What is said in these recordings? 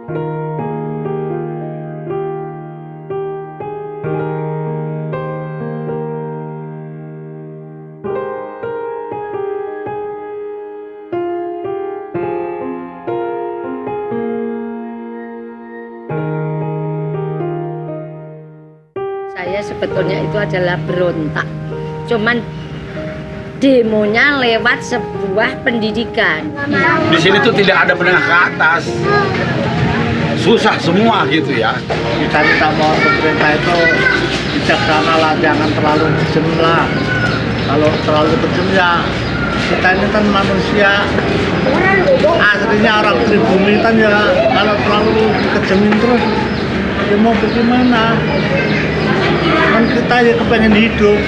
Saya sebetulnya itu adalah berontak, cuman demonya lewat sebuah pendidikan. Di sini tuh tidak ada menengah ke atas, susah semua gitu ya. Kita mohon pemerintah itu bijaksana lah, jangan terlalu kejam lah. Kalau terlalu kejam ya kita ini kan manusia, aslinya orang pribumi kan ya, kalau terlalu dikejamin terus ya mau bagaimana? Kan kita ya kepengen hidup.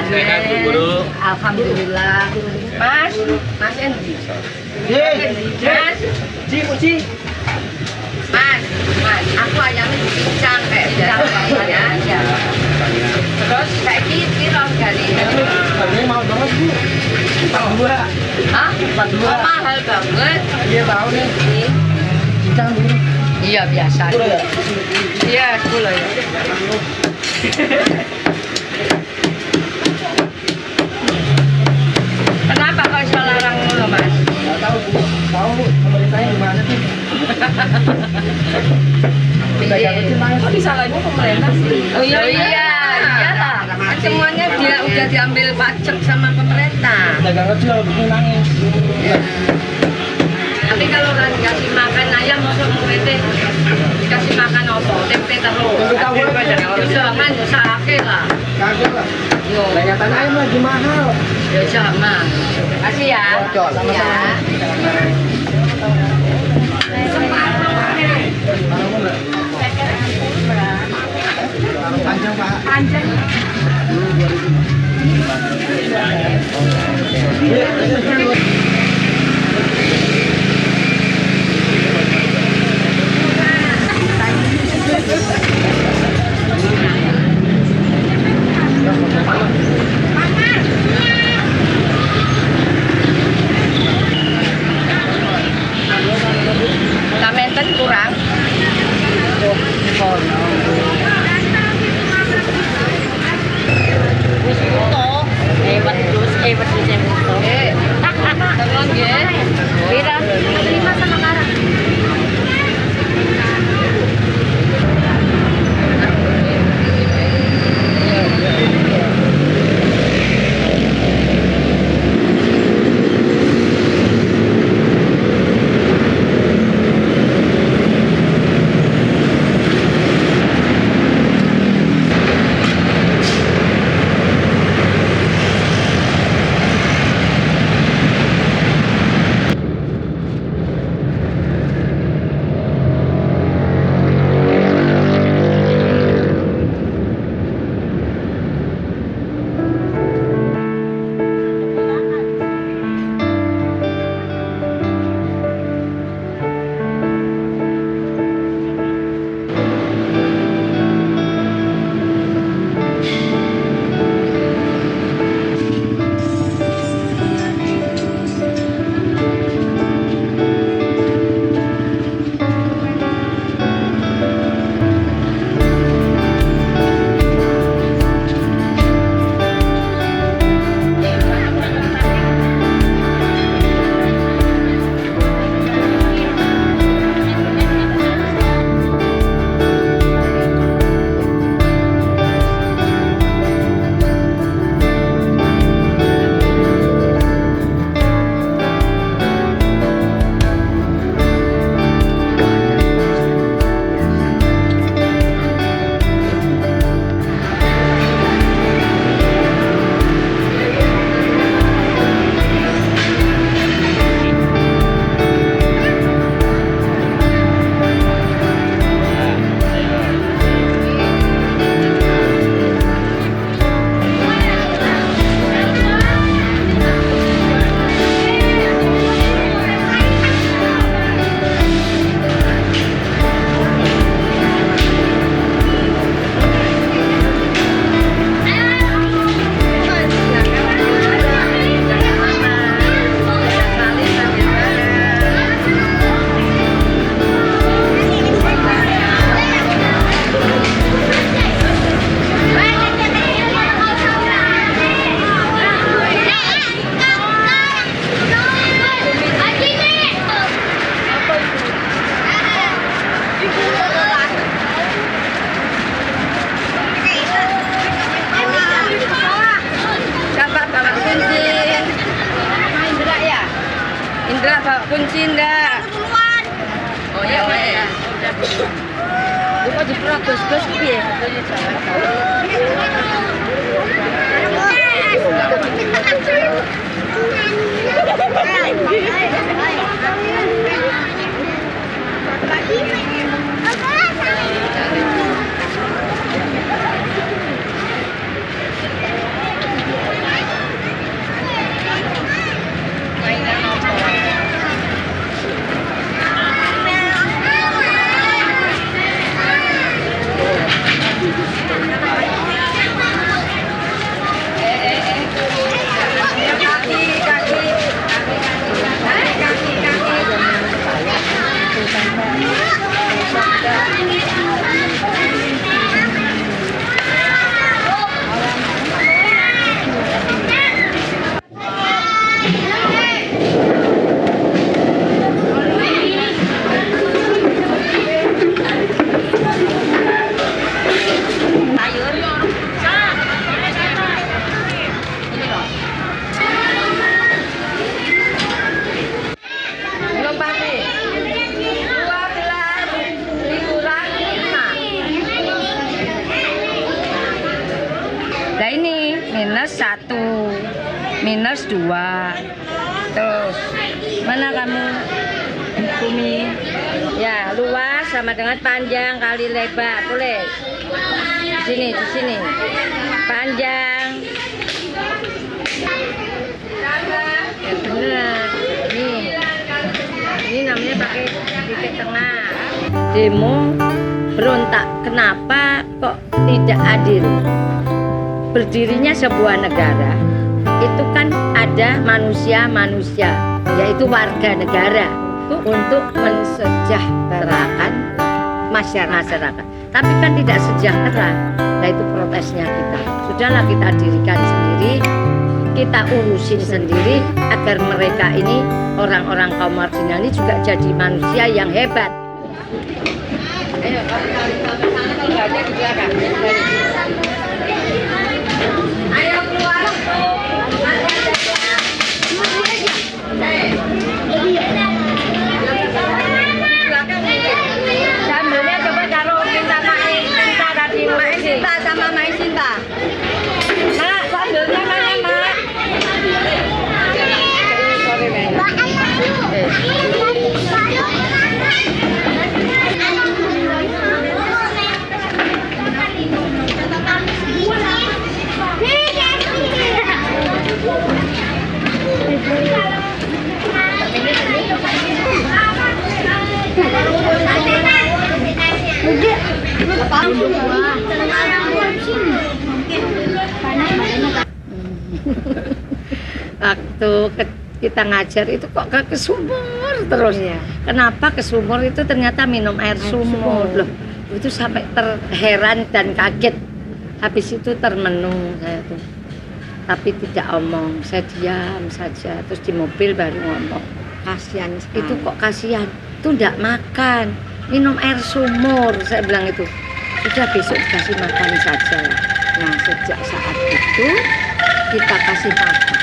Sehat Bu Guru. Alhamdulillah. Mas Endi. Mas, Mas, aku ayamnya dipincang kayak ya. Terus saiki piro gali? Harganya mahal banget Bu. 42. Hah? 42. Oh, mahal banget. Iya tahu nih. Iya biasa. Iya 10 ya. Kenapa kau bisa larang mulu, Mas? Nggak tahu Bu, pemerintahnya gimana sih? Oh disalahin pemerintah sih. Oh iya iyalah. Kan semuanya dia udah diambil pajak sama pemerintah. Dagang kecil begini nangis. Tapi kalau orang dikasih makan ayam masuk muridnya dikasih makan apa? Tempe terus. Jangan ya sakit lah. Kaget lah. Yo. Ternyata ayam lagi mahal. Ya sama. Kasih ya. Cocok, sama-sama. Panjang Pak. Panjang. Tamenten kurang. Hebat terus saya foto. Tolong ya. Beda, 5 sama Karang. Indra bawa kunci ndak? Oh iya wes. Kok diprotes terus piye? -2. Terus mana kamu? Bumi. Ya, luas sama dengan panjang kali lebar. Tulis. Di sini. Panjang. Ya, bener. Ini namanya pakai titik tengah. Demo berontak. Kenapa kok tidak adil? Berdirinya sebuah negara itu kan ada manusia-manusia, yaitu warga negara untuk mensejahterakan masyarakat. Tapi kan tidak sejahtera. Nah itu protesnya kita. Sudahlah kita dirikan sendiri, kita urusin sendiri agar mereka ini orang-orang kaum marginal ini juga jadi manusia yang hebat. Ayo, kalau nggak ada di belakang. Ayo keluar. Sambilnya coba taruh minta tadi Mak Sinta sama Mak Sinta. Mak, sambilnya mana Mak? Sorry Mak. Waktu kita ngajar itu kok ke sumur terus ya. Kenapa ke sumur itu ternyata minum air sumur loh. Itu sampai terheran dan kaget. Habis itu termenung saya tuh. Tapi tidak omong, saya diam saja. Terus di mobil baru ngomong. Kasihan itu kok kasihan. Itu enggak makan, minum air sumur. Saya bilang itu. Sudah besok dikasih makan saja. Nah sejak saat itu kita kasih makan.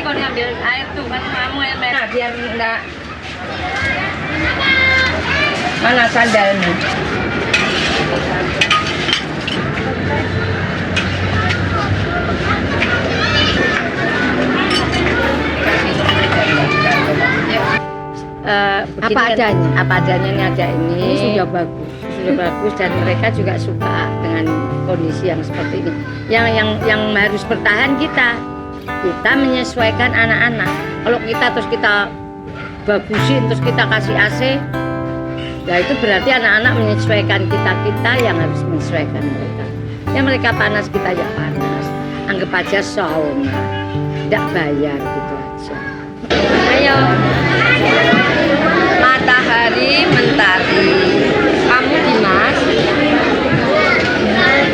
Kau ambil air tuh kan kamu yang merah biar enggak. Mana sandalnya? Apa adanya ini ada ini sudah bagus dan mereka juga suka dengan kondisi yang seperti ini. Yang harus bertahan kita menyesuaikan anak-anak. Kalau kita terus kita bagusin terus kita kasih AC, ya itu berarti anak-anak menyesuaikan kita yang harus menyesuaikan mereka. Ya mereka panas kita ya panas. Anggap aja sauna, tidak bayar gitu aja. Ayo, matahari mentari. Kamu Dimas?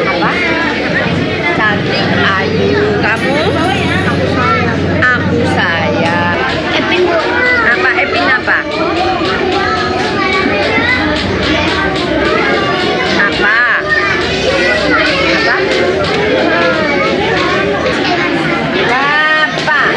Apa? Cantik, ayu. Kamu? Aku saya. Epin apa? Epin apa? Apa? Bapak.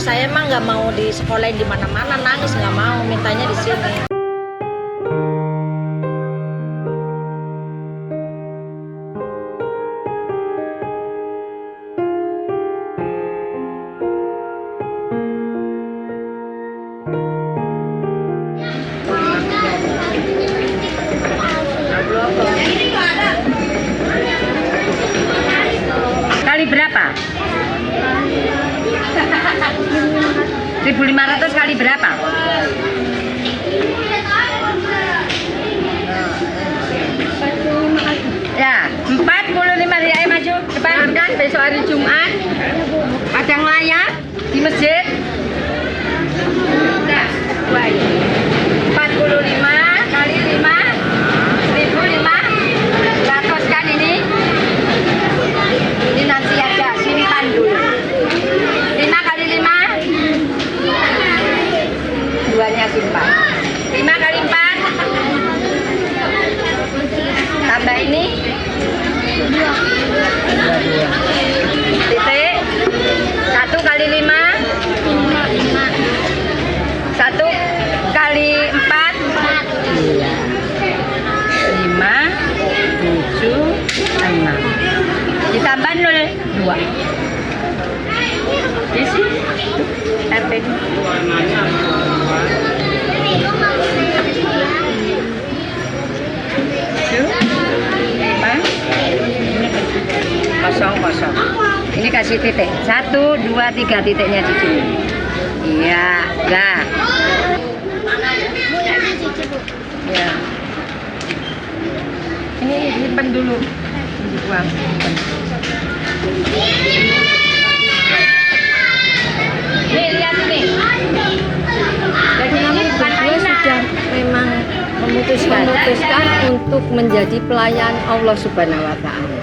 saya emang nggak mau di sekolahin di mana-mana, nangis nggak mau, mintanya di sini. Kali berapa? 1.500 kali berapa? Ya, 45 ribu. Ayo maju depan kan besok hari Jumat. Padang layar di masjid. Nah, 45 kali 5 1.500 kan ini. Ini nanti aja simpan dulu. 5 kali 5 duanya simpan. 5 kali 4 tambah ini titik 1 kali 5 1 kali 4 5 7 6 ditambah 0 2 isi RP 0 ini kasih titik 1 2 3 titiknya di sini. Iya, dah. Ya. Ini simpan dulu. Dibuang. Nih, lihat ini. Jadi ini bukan sudah memang memutuskan untuk menjadi pelayan Allah Subhanahu wa Ta'ala.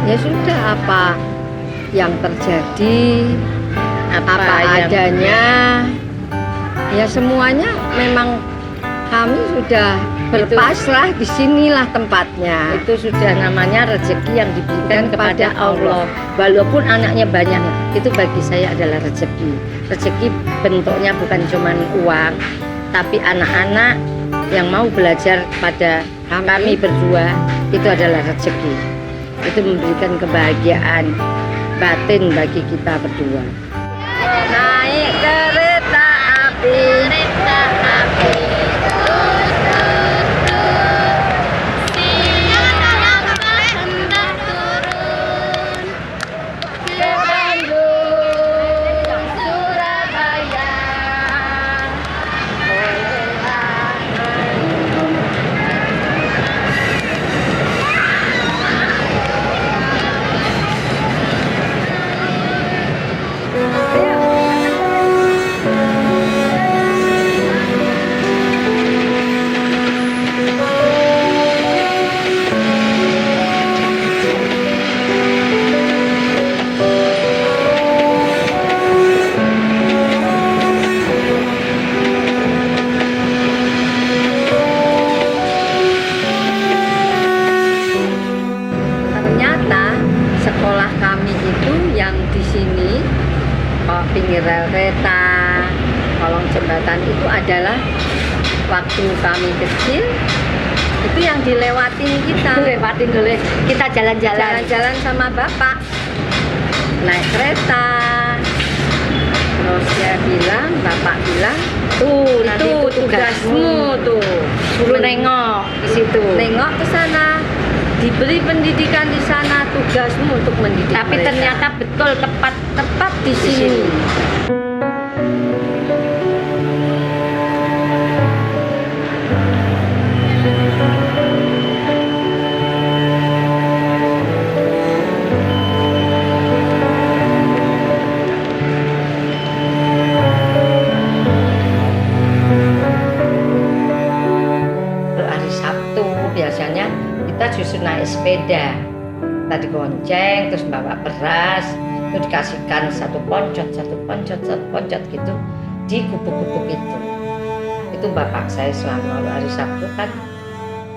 Ya sudah, apa yang terjadi, apa adanya, ya semuanya memang kami sudah berpasrah. Di sinilah tempatnya. Itu sudah namanya rezeki yang diberikan kepada Allah. Walaupun anaknya banyak, itu bagi saya adalah rezeki. Rezeki bentuknya bukan cuma uang, tapi anak-anak yang mau belajar pada kami berdua, itu adalah rezeki. Itu memberikan kebahagiaan batin bagi kita berdua. Naik kereta api, sekolah kami itu yang di sini, pinggir rel kereta, kolong jembatan itu adalah waktu kami kecil itu yang dilewatin kita. Lewatin dulu, kita jalan-jalan sama bapak, naik kereta. Terus bapak bilang, tuh itu tugasmu tuh, suruh nengok di situ, nengok ke sana. Diberi pendidikan di sana, tugasmu untuk mendidik. Tapi mereka. Ternyata betul tepat di sini. Hari Sabtu biasanya kita justru naik sepeda, tadi gonceng, terus bawa beras, itu dikasihkan satu poncot gitu di gubuk-gubuk itu. Itu bapak saya selama hari Sabtu kan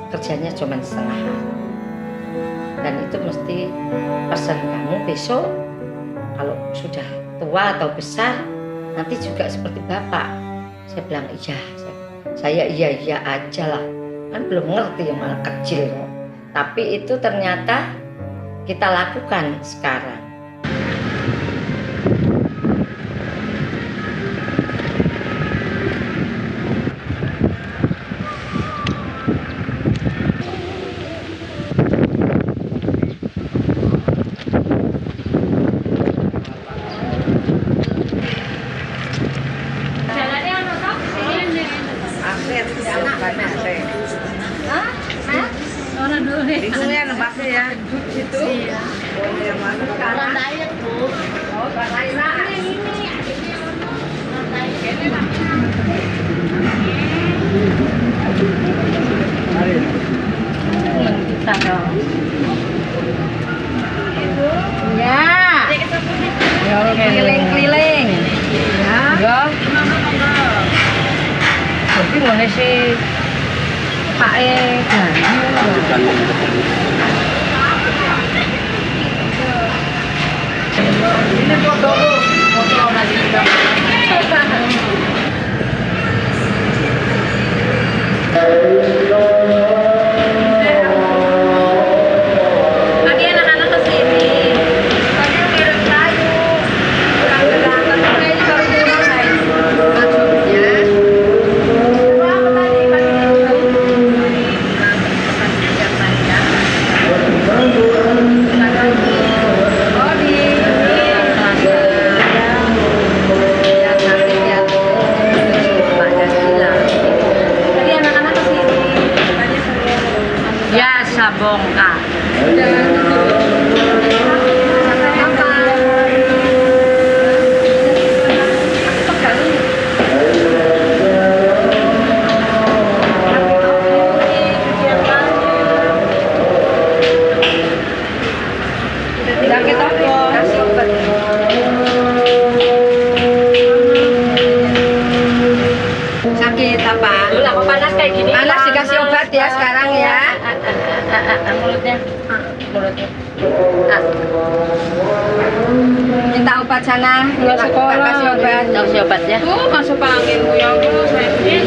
kerjanya cuma setengah hari, dan itu mesti pesan, kamu besok kalau sudah tua atau besar nanti juga seperti bapak. Saya bilang iya, saya iya aja lah, kan belum ngerti yang mana kecil kok. Tapi itu ternyata kita lakukan sekarang. Bingungnya nembaknya ya. Itu. Yang mana? Orang lain Bu. Oh, orang lain lah. Kita dong. Ya. Keliling-keliling. Ya. Tapi ngene sih Pak Ini foto lagi. Lagi anak-anak kesini. Tadi kirim kayu. Kurang gerangan. Kayaknya baru pulang saya. Maksudnya. Apa tadi Oh di Tadi anak-anak kesini. Biasa bongkar. Sakit apa? Kasih obat. Sakit apa? Lah kok panas kayak gini? Panas dikasih obat ya sekarang ya. Mulutnya. Mulutnya. Minta obat sana. Nggak sekolah. Kasih obat. Kasih obat ya. Tuh masuk angin Bu ya Allah, saya ini.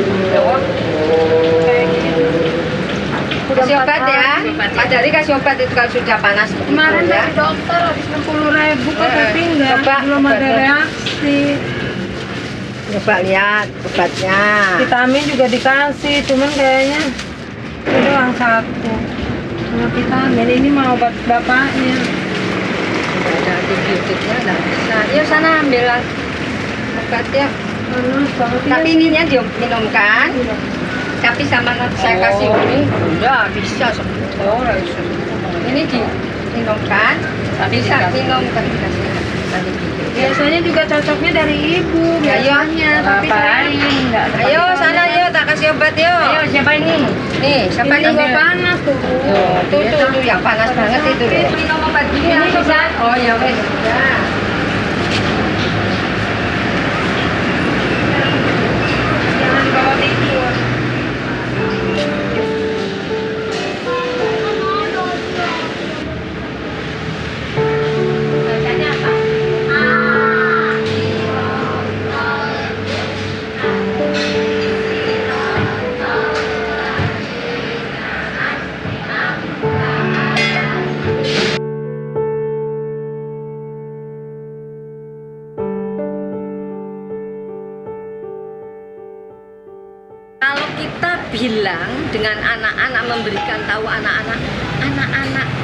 Kasih obat ya. Pak Dari kasih obat itu kalau sudah panas. Kemarin ya. dari dokter habis 60.000 kok tinggal, Coba, belum ada obatnya. reaksi. Coba lihat obatnya. Vitamin juga dikasih, cuman kayaknya itu doang satu. Sama vitamin ini mau obat bapaknya. Ada antibiotiknya nggak bisa. Yuk sana ambil obatnya. Panas banget ya. Tapi ininya diminumkan. Tapi sama saya kasih ini udah bisa sebetulnya. Ini diminumkan. Bisa minum kan dikasih antibiotik. Biasanya juga cocoknya dari ibu Ya, biasanya, tapi saya enggak. Ayo sana yuk tak kasih obat yuk. Ayo siapa ini? Nih siapa Ini ini? juga panas tuh. Tuh yang panas banget itu. Minum obat gini Ini bisa. bisa. Oh ya wes. Ya. Jangan bawa tidur. Bacanya apa? Kalau kita bilang dengan anak-anak, memberikan tahu anak-anak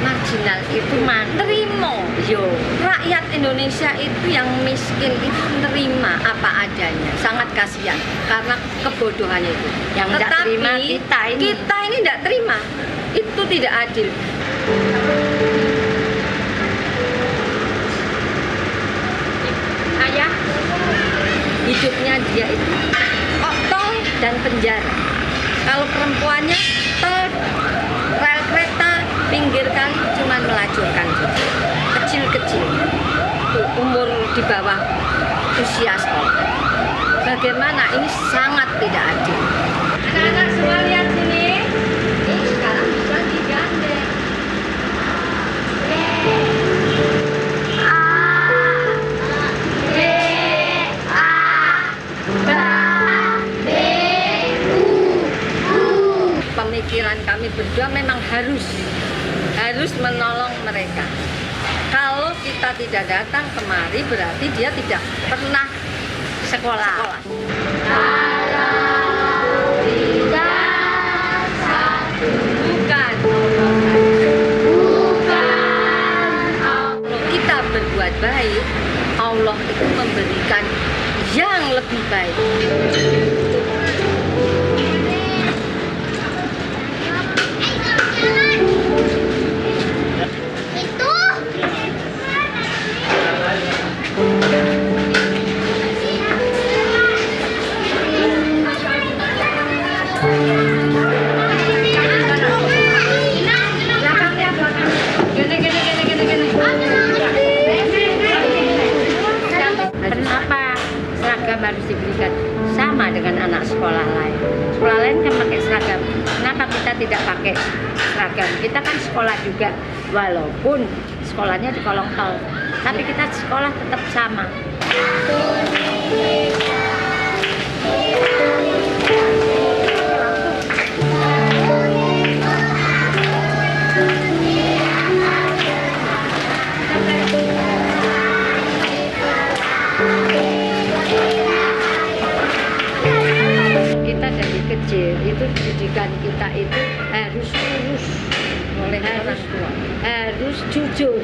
marginal itu menerima, yo rakyat Indonesia itu yang miskin itu menerima apa adanya, sangat kasihan karena kebodohannya itu. Yang tidak terima kita ini tidak terima, itu tidak adil. Ayah hidupnya dia itu tol dan penjara. Kalau perempuannya tol, rel kereta, pinggir kali cuma melajurkan saja. Kecil-kecil. Tuh, umur di bawah usia sekolah. Bagaimana ini sangat tidak adil. Anak-anak semua lihat sini. Ini sekarang bisa digandeng. A, B, A. pemikiran kami berdua memang harus menolong mereka. Kalau kita tidak datang kemari berarti dia tidak pernah sekolah. Bukan. Kalau kita berbuat baik, Allah itu memberikan yang lebih baik. Kenapa seragam harus diberikan sama dengan anak sekolah lain? Sekolah lain kan pakai seragam. Kenapa kita tidak pakai seragam? Kita kan sekolah juga, walaupun sekolahnya di kolong tol, tapi kita sekolah tetap sama. Kita dari kecil itu didikan kita itu harus lurus oleh orang tua, harus jujur.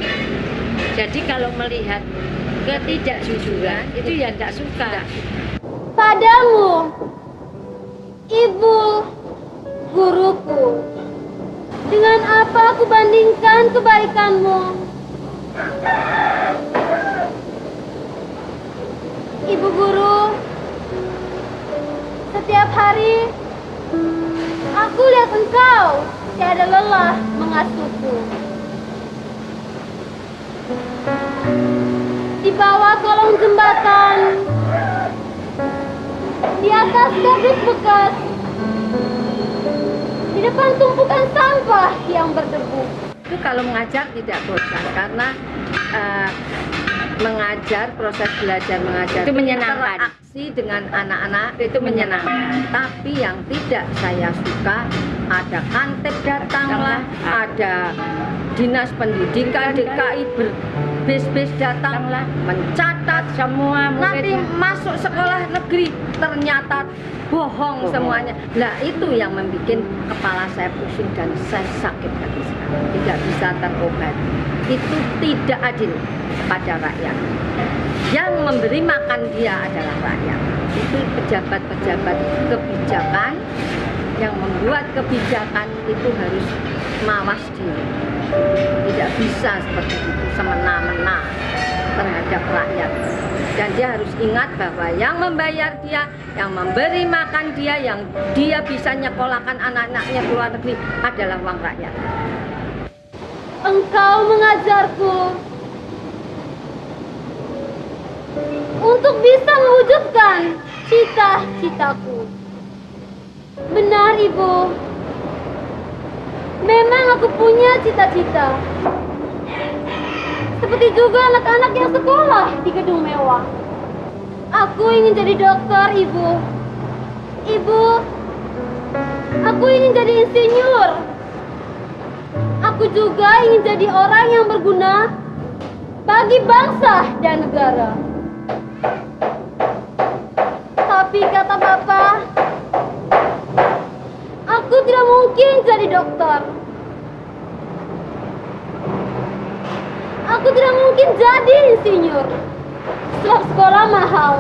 Jadi kalau melihat ketidakjujuran itu ya tidak suka. Padamu, ibu guruku, dengan apa aku bandingkan kebaikanmu? Ibu guru, setiap hari aku lihat engkau tiada lelah mengasuhku. Di bawah kolong jembatan, di atas kardus bekas, di depan tumpukan sampah yang berdebu. Itu kalau mengajar tidak bosan karena mengajar, proses belajar mengajar itu menyenangkan. Interaksi dengan anak-anak itu menyenangkan. Tapi yang tidak saya suka, ada kantip datanglah, ada dinas pendidikan DKI berbis-bis datanglah, mencatat semua. Nanti masuk sekolah negeri ternyata bohong semuanya. Nah itu yang membuat kepala saya pusing dan saya sakit hati sekali. Tidak bisa terobati. Itu tidak adil pada rakyat. Yang memberi makan dia adalah rakyat. Itu pejabat-pejabat kebijakan yang membuat kebijakan itu harus mawas diri. Tidak bisa seperti itu semena-mena terhadap rakyat. Dan dia harus ingat bahwa yang membayar dia, yang memberi makan dia, yang dia bisa nyekolahkan anak-anaknya ke luar negeri adalah uang rakyat. Engkau mengajarku untuk bisa mewujudkan cita-citaku. Benar, Ibu. Memang aku punya cita-cita. Seperti juga anak-anak yang sekolah di gedung mewah. Aku ingin jadi dokter, Ibu. Ibu, aku ingin jadi insinyur. Aku juga ingin jadi orang yang berguna bagi bangsa dan negara. Tapi kata Bapak, aku tidak mungkin jadi dokter. Aku tidak mungkin jadi insinyur. Sebab sekolah mahal.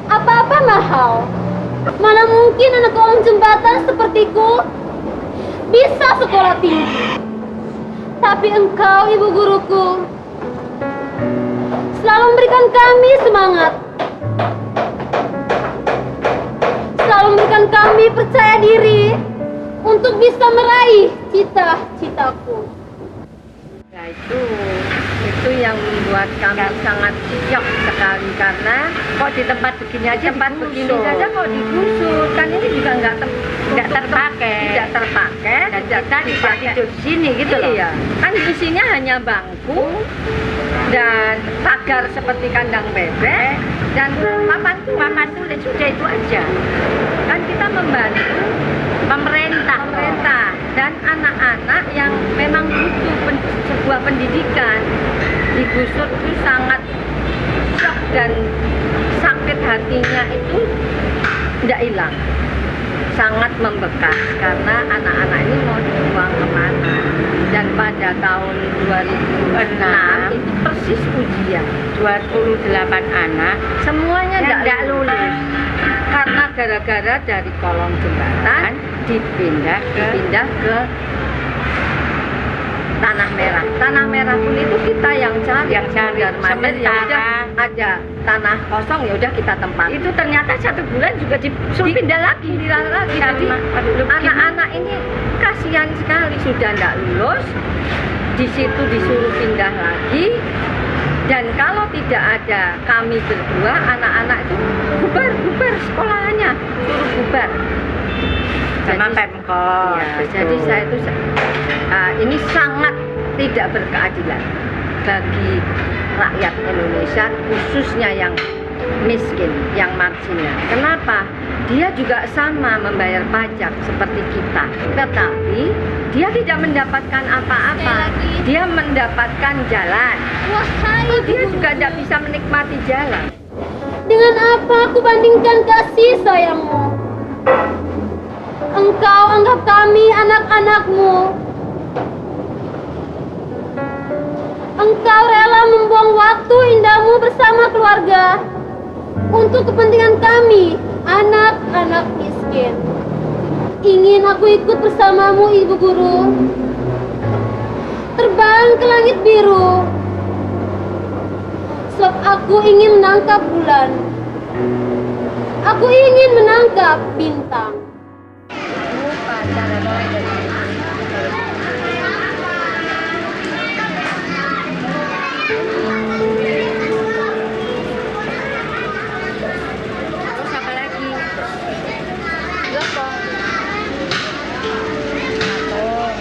Apa-apa mahal. Mana mungkin anak kolong jembatan sepertiku bisa sekolah tinggi. Tapi engkau, ibu guruku, selalu memberikan kami semangat. Selalu memberikan kami percaya diri untuk bisa meraih cita-citaku. Nah itu yang membuat kami sangat syok sekali karena kok di tempat begini aja, tempat begini saja kok digusur, kan ini juga nggak terpakai dan kita tidak tidur di sini gitu loh. Iya. Kan isinya hanya bangku dan pagar seperti kandang bebek dan papan tulis sudah itu aja. Kan kita membantu pemerintah dan anak-anak yang memang butuh sebuah pendidikan digusur itu sangat shock dan sakit hatinya itu tidak hilang, sangat membekas karena anak-anak ini mau dibuang kemana. Dan pada tahun 2006 itu persis ujian 28 anak semuanya tidak lulus karena gara-gara dari kolong jembatan dipindah ke Tanah Merah. Tanah Merah pun itu kita yang cari sementara ada tanah kosong ya udah kita tempati. Itu ternyata 1 bulan juga disuruh pindah lagi. Jadi anak-anak ini kasihan sekali sudah tidak lulus, di situ disuruh pindah lagi. Dan kalau tidak ada kami berdua, anak-anak itu bubar sekolahannya, suruh bubar. Sama Pemkot. Ya, jadi saya itu ini sangat tidak berkeadilan bagi rakyat Indonesia, khususnya yang miskin, yang marginal. Kenapa? Dia juga sama membayar pajak seperti kita, tetapi dia tidak mendapatkan apa-apa. Dia mendapatkan jalan. Dia juga tidak bisa menikmati jalan. Dengan apa aku bandingkan kasih sayangmu? Engkau anggap kami anak-anakmu. Engkau rela membuang waktu indahmu bersama keluarga untuk kepentingan kami, anak-anak miskin. Ingin aku ikut bersamamu, Ibu Guru, terbang ke langit biru, sebab aku ingin menangkap bulan. Aku ingin menangkap bintang. Terus apa lagi?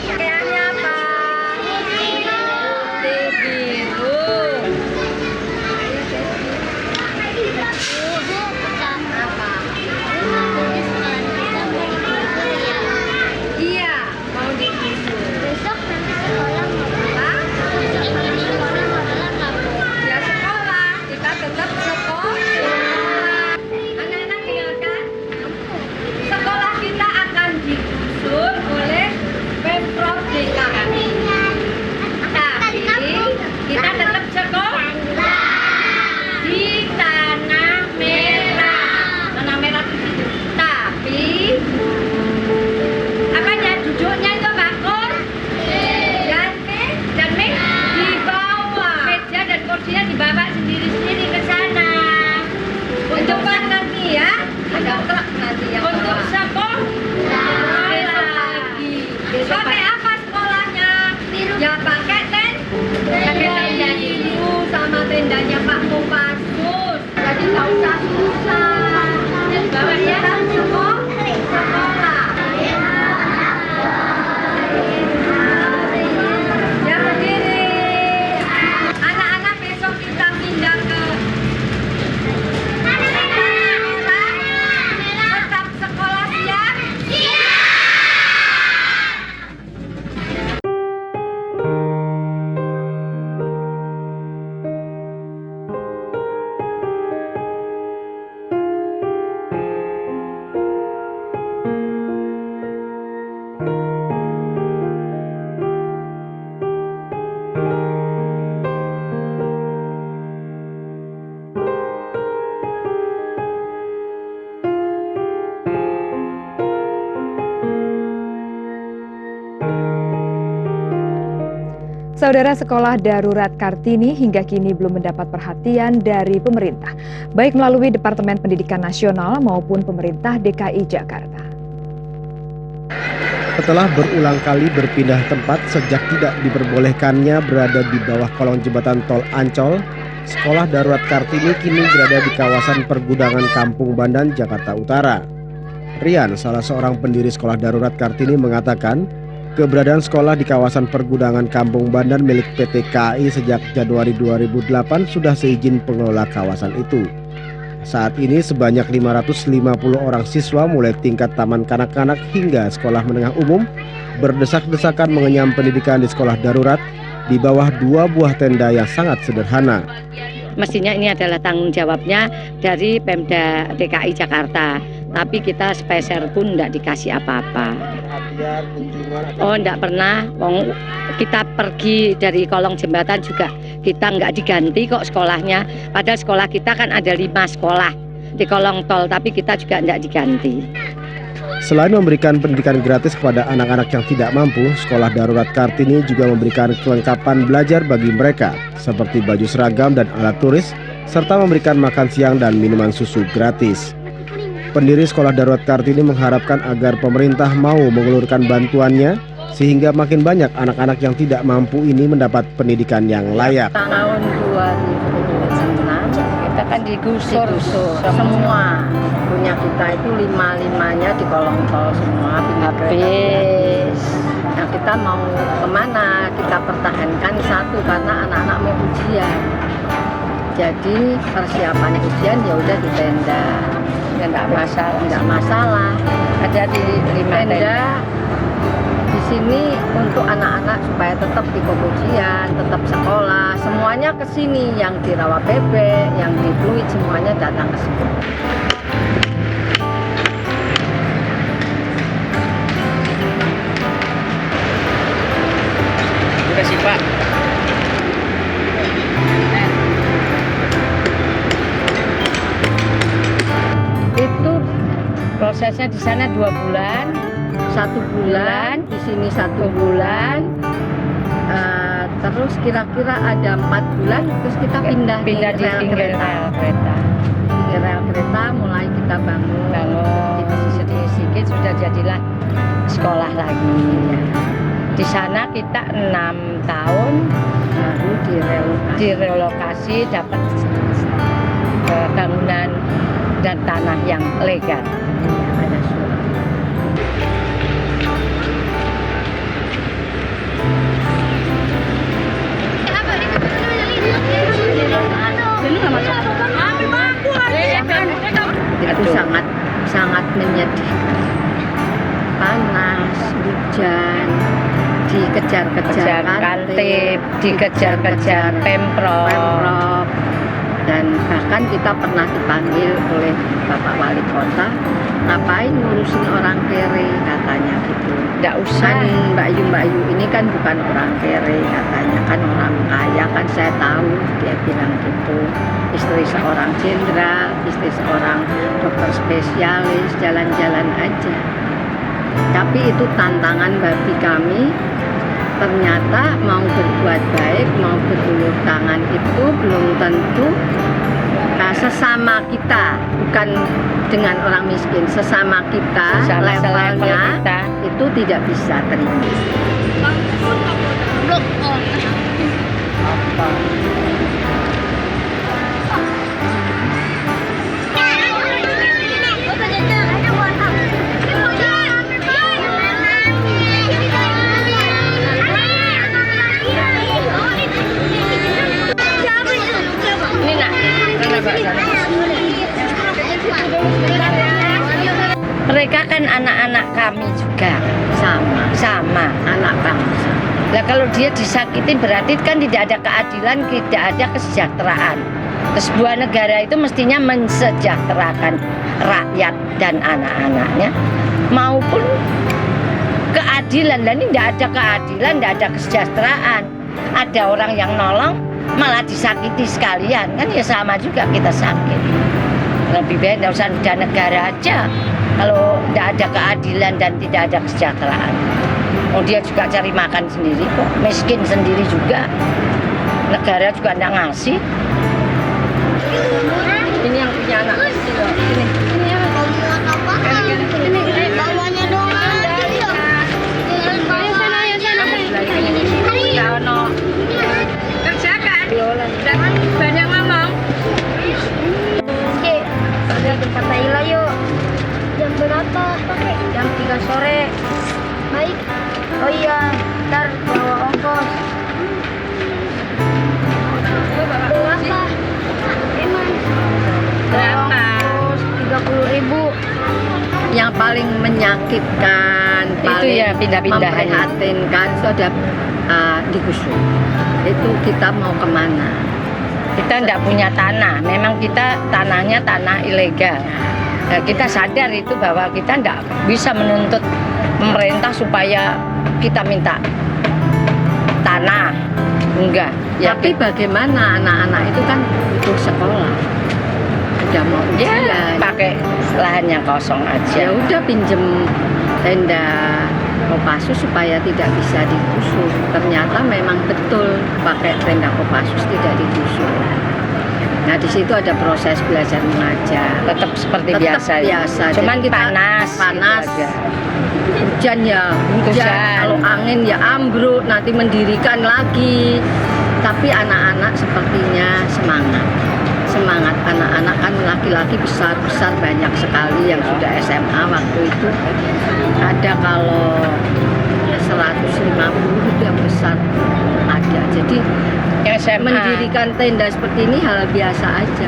Pakaiannya apa? Putih biru. Iya, mau digusur. Besok nanti sekolah mau Hah? besok nanti sekolah mau Ya sekolah, kita tetap sekolah. Anak-anak dengarkan, sekolah kita akan digusur oleh Pemprov DKI. Tapi kita tetap sekolah di Tanah Merah. Tanah Merah di situ. Tapi apanya duduknya itu bakul dan di bawah meja dan kursinya dibawa sendiri-sendiri ke sana. Untuk nanti ya, ada truk nanti yang untuk sekolah. Besok lagi. Pakai apa sekolahnya? Ya pakai tenda biru sama tendanya Pak Kopassus. Jadi nggak usah susah. Bawa ya sekolah. Ya berdiri. Anak-anak besok kita pindah ke tetap sekolah siap. Saudara, sekolah darurat Kartini hingga kini belum mendapat perhatian dari pemerintah, baik melalui Departemen Pendidikan Nasional maupun pemerintah DKI Jakarta. Setelah berulang kali berpindah tempat sejak tidak diperbolehkannya berada di bawah kolong jembatan tol Ancol, sekolah darurat Kartini kini berada di kawasan pergudangan Kampung Bandan, Jakarta Utara. Rian, salah seorang pendiri sekolah darurat Kartini, mengatakan keberadaan sekolah di kawasan pergudangan Kampung Bandan milik PT KAI sejak Januari 2008 sudah seizin pengelola kawasan itu. Saat ini sebanyak 550 orang siswa mulai tingkat taman kanak-kanak hingga sekolah menengah umum berdesak-desakan mengenyam pendidikan di sekolah darurat di bawah 2 buah tenda yang sangat sederhana. Mestinya ini adalah tanggung jawabnya dari Pemda DKI Jakarta, tapi kita spesial pun tidak dikasih apa-apa. Oh, tidak pernah. Kita pergi dari kolong jembatan juga kita nggak diganti kok sekolahnya. Padahal sekolah kita kan ada 5 sekolah di kolong tol, tapi kita juga tidak diganti. Selain memberikan pendidikan gratis kepada anak-anak yang tidak mampu, sekolah darurat Kartini juga memberikan kelengkapan belajar bagi mereka, seperti baju seragam dan alat tulis, serta memberikan makan siang dan minuman susu gratis. Pendiri sekolah darurat Kartini mengharapkan agar pemerintah mau mengulurkan bantuannya, sehingga makin banyak anak-anak yang tidak mampu ini mendapat pendidikan yang layak. Tahun 2006 kita kan digusur semua. Punya kita itu 5-5-nya di kolong tol semua habis. Nah, kita mau kemana? Kita pertahankan satu karena anak-anak mau ujian. Jadi persiapannya ujian ya udah di tenda. Ya enggak masalah. Ada di tenda. Di sini untuk anak-anak supaya tetap ikut ujian, tetap sekolah, semuanya ke sini, yang di Rawa Bebek, yang di Pluit, semuanya datang ke sini. Terima kasih Pak. Itu prosesnya di sana 2 bulan. 1 bulan, di sini 1 bulan, terus kira-kira ada 4 bulan, terus kita pindah di rel kereta. Di rel kereta mulai kita bangun. Sedikit-sedikit sudah jadilah sekolah lagi. Di sana kita 6 tahun, baru direlokasi dapat bangunan dan tanah yang legal. Ada surat. Itu sangat menyedihkan. Panas, hujan, dikejar-kejar kantip, dikejar-kejar pemprov, dan bahkan kita pernah dipanggil oleh Bapak Wali Kota, ngapain ngurusin orang kere, katanya gitu. Nggak usah. Kan Mbak Yu ini kan bukan orang kere, katanya kan orang kaya, kan saya tahu, dia bilang gitu. Istri seorang jenderal, istri seorang dokter spesialis, jalan-jalan aja. Tapi itu tantangan bagi kami. Ternyata mau berbuat baik, mau berulur tangan itu belum tentu sesama kita, bukan dengan orang miskin, sesama kita, levelnya itu tidak bisa terima. Mereka kan anak-anak kami juga, sama anak bangsa. Nah, kalau dia disakitin berarti kan tidak ada keadilan, tidak ada kesejahteraan. Sebuah negara itu mestinya mensejahterakan rakyat dan anak-anaknya maupun keadilan. Dan ini tidak ada keadilan, tidak ada kesejahteraan. Ada orang yang nolong malah disakiti sekalian, kan ya sama juga kita sakit. Lebih baik tidak usah ada negara aja kalau tidak ada keadilan dan tidak ada kesejahteraan. Oh, dia juga cari makan sendiri kok, miskin sendiri juga, negara juga tidak ngasih. Ini yang punya anak kecil loh. Ini yang mau buat apa? Ini bawahnya doang. Kerjakan. Jangan banyak ngomong. Oke, ada tempat Naila yuk. Jam berapa? Jam 3 sore. Baik. Oh iya, ntar bawa ongkos. Berapa? Berapa? 30.000. Yang paling menyakitkan itu ya pindah-pindahan. Memprihatinkan itu ada digusur. Itu kita mau kemana? Kita tidak punya tanah. Memang kita tanahnya tanah ilegal. Nah, kita sadar itu bahwa kita tidak bisa menuntut pemerintah supaya kita minta tanah. Enggak. Ya, tapi bagaimana anak-anak itu kan butuh sekolah. Udah mau ujian. Pakai lahan yang kosong aja. Ya udah pinjem tenda Kopassus supaya tidak bisa digusur. Ternyata memang betul pakai tenda Kopassus tidak digusur. Nah di situ ada proses belajar mengajar. Tetap seperti biasa. Cuman kita panas. Hujan ya hujan. Kalau angin ya ambruk. Nanti mendirikan lagi. Tapi anak-anak sepertinya semangat anak-anak kan laki-laki besar banyak sekali yang sudah SMA waktu itu. Ada kalau 150 itu yang besar ada. Jadi mendirikan tenda seperti ini hal biasa aja.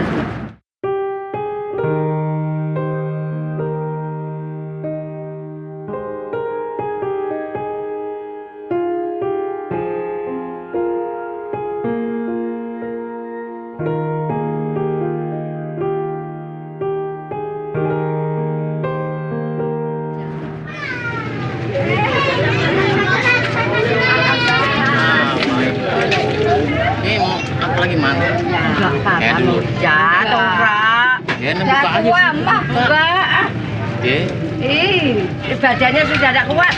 Badannya sudah tidak kuat.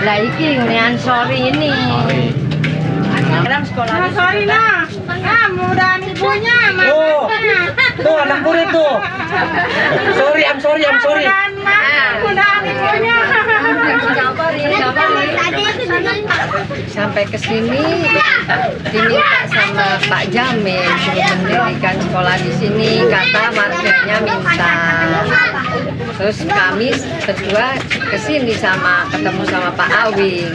Lah iki ngene sorry ini. Sekarang sekolah. Sorry nah. Mudahan ibunya. Tuh anak murid tuh. I'm sorry. Mudahan ibunya. Sampai ke sini diminta sama Pak Jamin mendirikan sekolah di sini, kata warganya minta. Terus kami berdua kesini ketemu sama Pak Awing.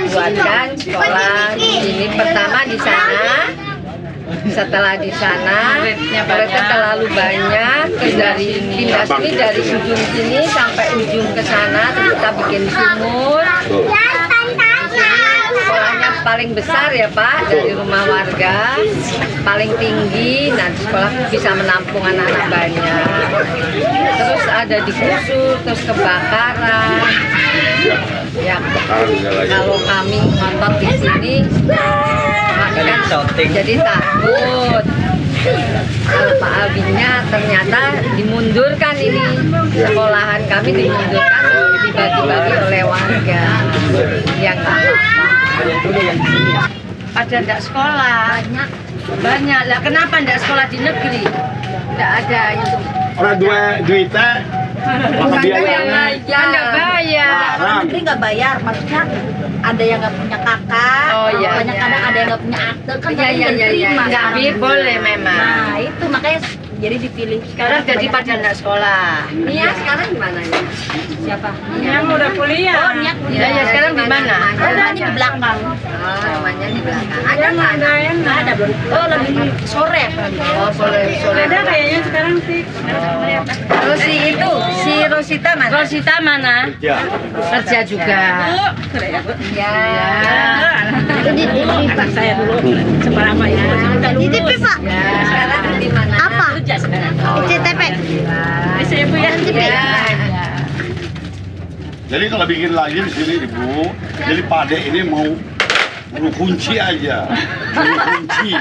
Buatkan sekolah di sini. Pertama di sana, setelah di sana muridnya terlalu banyak. Dari pindah sini dari ujung sini sampai ujung ke sana, terus kita bikin sumur. Sekolahnya paling besar ya Pak, dari rumah warga, paling tinggi. Nah sekolah bisa menampung anak-anak banyak. Terus ada digusur, terus kebakaran. Ya, kalau kami ngotot di sini, jadi takut. Kalau Pak Albinya ternyata dimundurkan ini, sekolahan kami dimundurkan, dibagi-bagi oleh warga yang nggak apa-apa. Ada nggak sekolah? Banyak. Lah kenapa nggak sekolah di negeri? Nggak ada itu. Orang duitnya nggak bayar. Menteri nggak bayar, maksudnya ada yang nggak punya kakak, banyak kadang ada yang nggak punya akte kan nggak boleh memang. Nah itu makanya jadi dipilih. Sekarang jadi pada nggak sekolah. Nia sekarang di mana ya? Siapa? Yang udah kuliah. Oh, Nia kuliah. Ya sekarang di mana? Ada di belakang. Namanya di belakang. Ada Nggak ada belum. Oh lagi sore. Oh sore. Ada kayaknya sekarang sih. Terus si Rosita mana? Rosita mana? Kerja juga. Ya. Itu di TV Pak saya dulu. Seberapa ya? Di TV Pak. Ya. Sekarang di mana? Apa? ICTP. Ibu ya. Jadi kalau bikin lagi di sini Ibu, jadi Pak Ade ini mau kunci aja, kunci.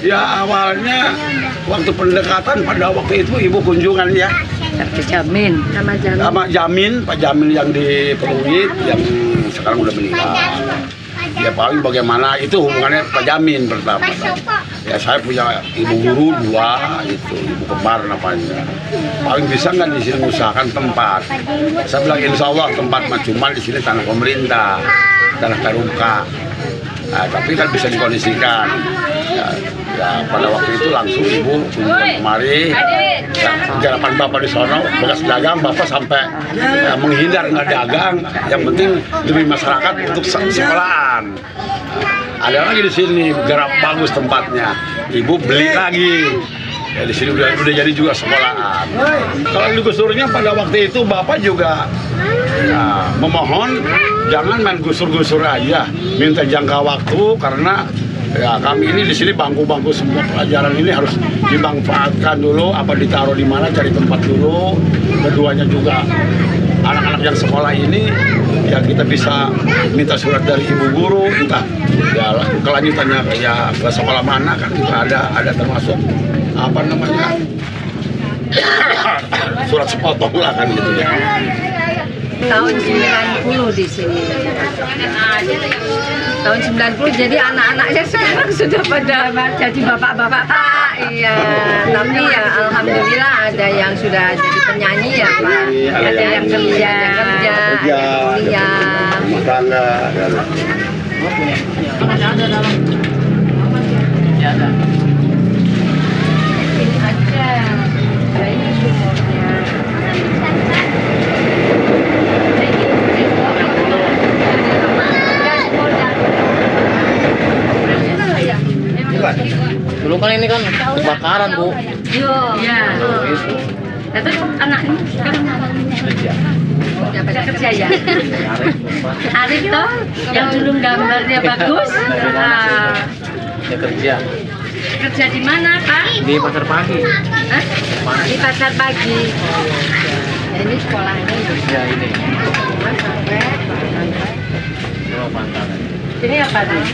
Ya awalnya waktu pendekatan pada waktu itu Ibu kunjungan ya. Jamin. Sama Jamin, Pak Jamin yang di Pluit yang sekarang udah meninggal. Ya paling bagaimana itu hubungannya Pak Jamin pertama. Ya saya punya ibu guru 2 itu, ibu kembar namanya. Paling bisa nggak di sini mengusahakan tempat. Saya bilang insya Allah tempat cuma di sini tanah pemerintah, tanah Taruka. Nah, tapi kan bisa dikondisikan. Ya pada waktu itu langsung ibu kunjungan kemari. Garapan bapak di sono bekas dagang, bapak sampai menghindar nggak dagang. Yang penting demi masyarakat untuk sekolahan. Ada lagi di sini garap bagus tempatnya. Ibu beli lagi. Ya di sini udah jadi juga sekolahan. Kalau digusturnya pada waktu itu Bapak juga ya, memohon jangan main gusur-gusur aja, minta jangka waktu karena ya kami ini di sini bangku-bangku semua pelajaran ini harus dimanfaatkan dulu, apa ditaruh di mana, cari tempat dulu. Keduanya juga anak-anak yang sekolah ini ya kita bisa minta surat dari ibu guru, entah ya kelanjutannya ya ke sekolah mana kan juga ada termasuk apa namanya surat sepotong lah kan gitu ya. Tahun 90 di sini. Tahun 90 jadi anak-anaknya sekarang sudah pada jadi bapak-bapak Pak. Iya, tapi ya alhamdulillah ada yang sudah jadi penyanyi ya Pak. Ada yang kerja, ada kuliah. Rumah tangga. Ada. Ini aja. Ya ini sumurnya. Dulu kan ini kan kebakaran, Bu. Iya. Nah, terus anak ini sekarang udah pada kerja ya. Arif toh yang dulu gambarnya bagus. Dia kerja Kerja di mana Pak? di pasar pagi. Hah? Di pasar pagi. Ya, ini sekolahnya. Ya ini. Sampai. Dua pantai. Ini apa nih?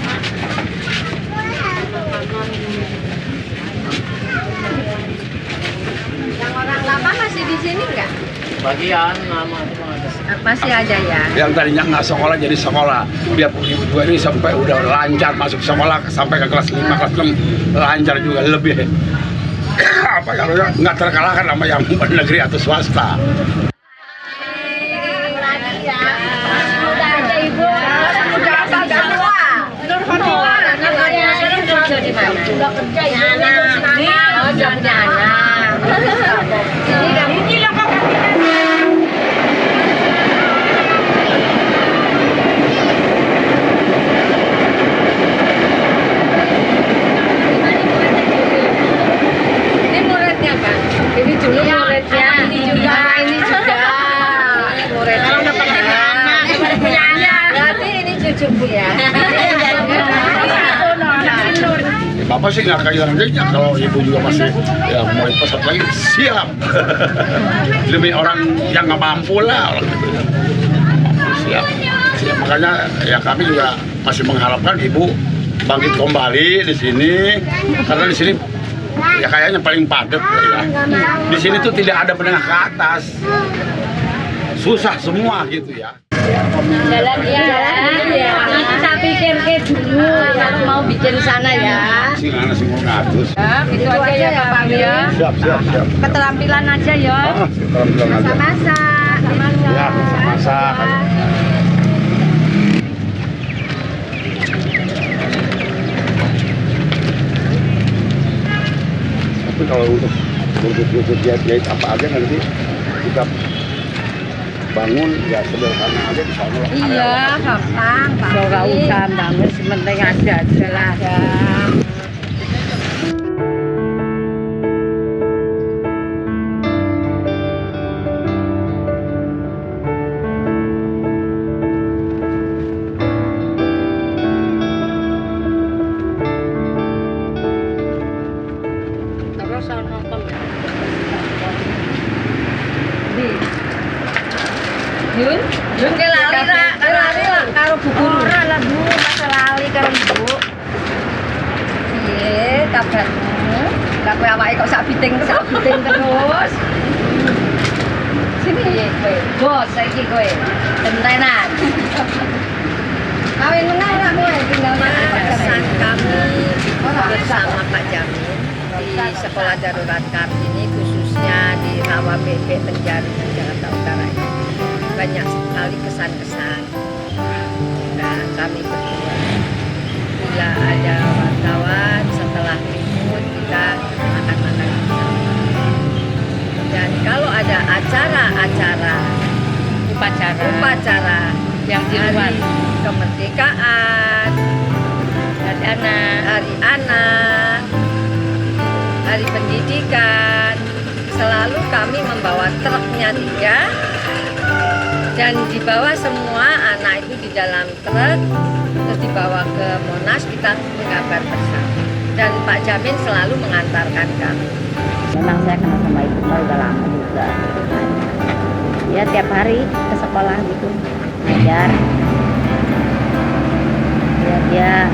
Yang orang lama masih di sini nggak? Bagian lama semua ada. Masih ada ya? Yang tadinya nggak sekolah jadi sekolah. Biarpun ibu juga ini sampai udah lancar masuk sekolah sampai ke kelas 5, kelas 6 lancar juga lebih apa kalau nggak terkalahkan sama yang negeri atau swasta. Sudah kerja ya anak. Oh, sudah punya anak. Ini lah Pak. Ini muridnya Pak. Ini dulu muridnya. Ini juga. Ini juga. Muridnya. Berarti ini cucuku ya. Bapak sih nggak kehilangan jejak kalau ibu juga masih ya mau pesat lagi siap. Demi orang yang nggak mampu lah orang gitu. Siap. Makanya ya kami juga masih mengharapkan ibu bangkit kembali di sini karena di sini ya kayaknya paling padat ya. Di sini tuh tidak ada menengah ke atas. Susah semua gitu ya. Jalan ya. Kita pikir dulu kalau mau bikin sana ya. Singgana sing ngatus. Itu aja ya Pak ya. Siap. Keterampilan aja ya. Keterampilan aja. Masak. Ya, masak. Tapi kalau untuk jahit apa aja nanti kita bangun ya sederhana aja di sana. Iya, gampang. Nggak usah bangun, sementing ada aja lah. Terus nonton. Yun ke lali lah karo Bu Guru. Ora lah Bu, masa lali karo Ibu. Piye kabarmu? Lah kowe awake kok sak biting terus. Sini kowe, bos saiki kowe. Tentenan. Kawin meneh ra kowe tinggal mana pesan kami bersama Pak Jamin di Sekolah Darurat Kartini khususnya di Rawa BP Penjaringan Jakarta Utara ini. Banyak sekali kesan-kesan. Nah, kami berdua bila ada wartawan setelah liput kita akan makan bersama. Dan kalau ada acara-acara upacara yang di luar kemerdekaan, hari anak, Hari pendidikan selalu kami membawa truknya 3 dan dibawa semua anak itu di dalam truk, terus dibawa ke Monas, kita menggambar bersama. Dan Pak Jamin selalu mengantarkan kami. Memang saya kenal sama ibu udah lama juga. Ya tiap hari ke sekolah gitu ngajar. Ya dia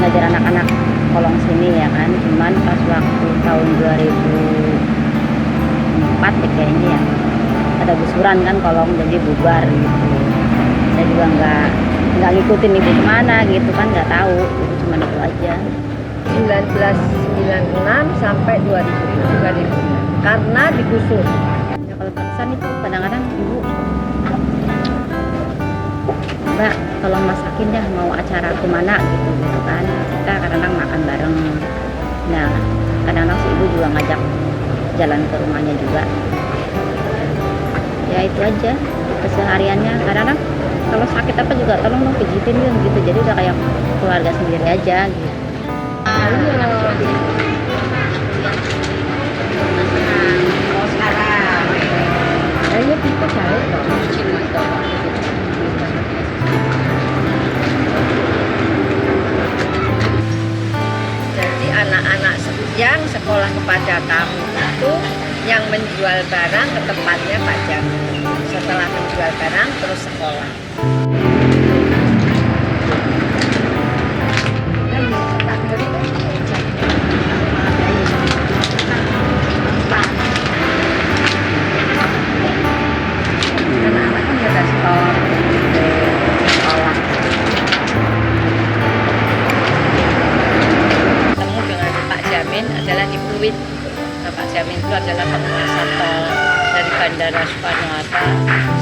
ngajar anak-anak kolong sini ya kan. Cuman pas waktu tahun 2004 ya kayaknya ya ada gusuran kan kolong jadi bubar gitu. Saya juga nggak ngikutin ibu kemana gitu kan, nggak tahu. Itu cuma itu aja. 1996 sampai 2006 karena digusur. Ya, kalau terkesan itu kadang-kadang ibu, Mbak tolong masakin dah mau acara kemana gitu kan, kita kadang-kadang makan bareng. Nah kadang-kadang si ibu juga ngajak jalan ke rumahnya juga. Ya itu aja kesehariannya. Kadang-kadang kalau sakit apa juga tolong dong pijitin gitu, jadi udah kayak keluarga sendiri aja gitu. Jadi anak-anak yang sekolah kepada kamu itu yang menjual barang ke tempatnya Pak Jamin. Setelah menjual barang terus sekolah. Anak-anak kan ada store sekolah. Ketemu dengan Pak Jamin adalah di Pluit. Nah, Pak Jamin itu adalah penguasa tol dari Bandara Soekarno-Hatta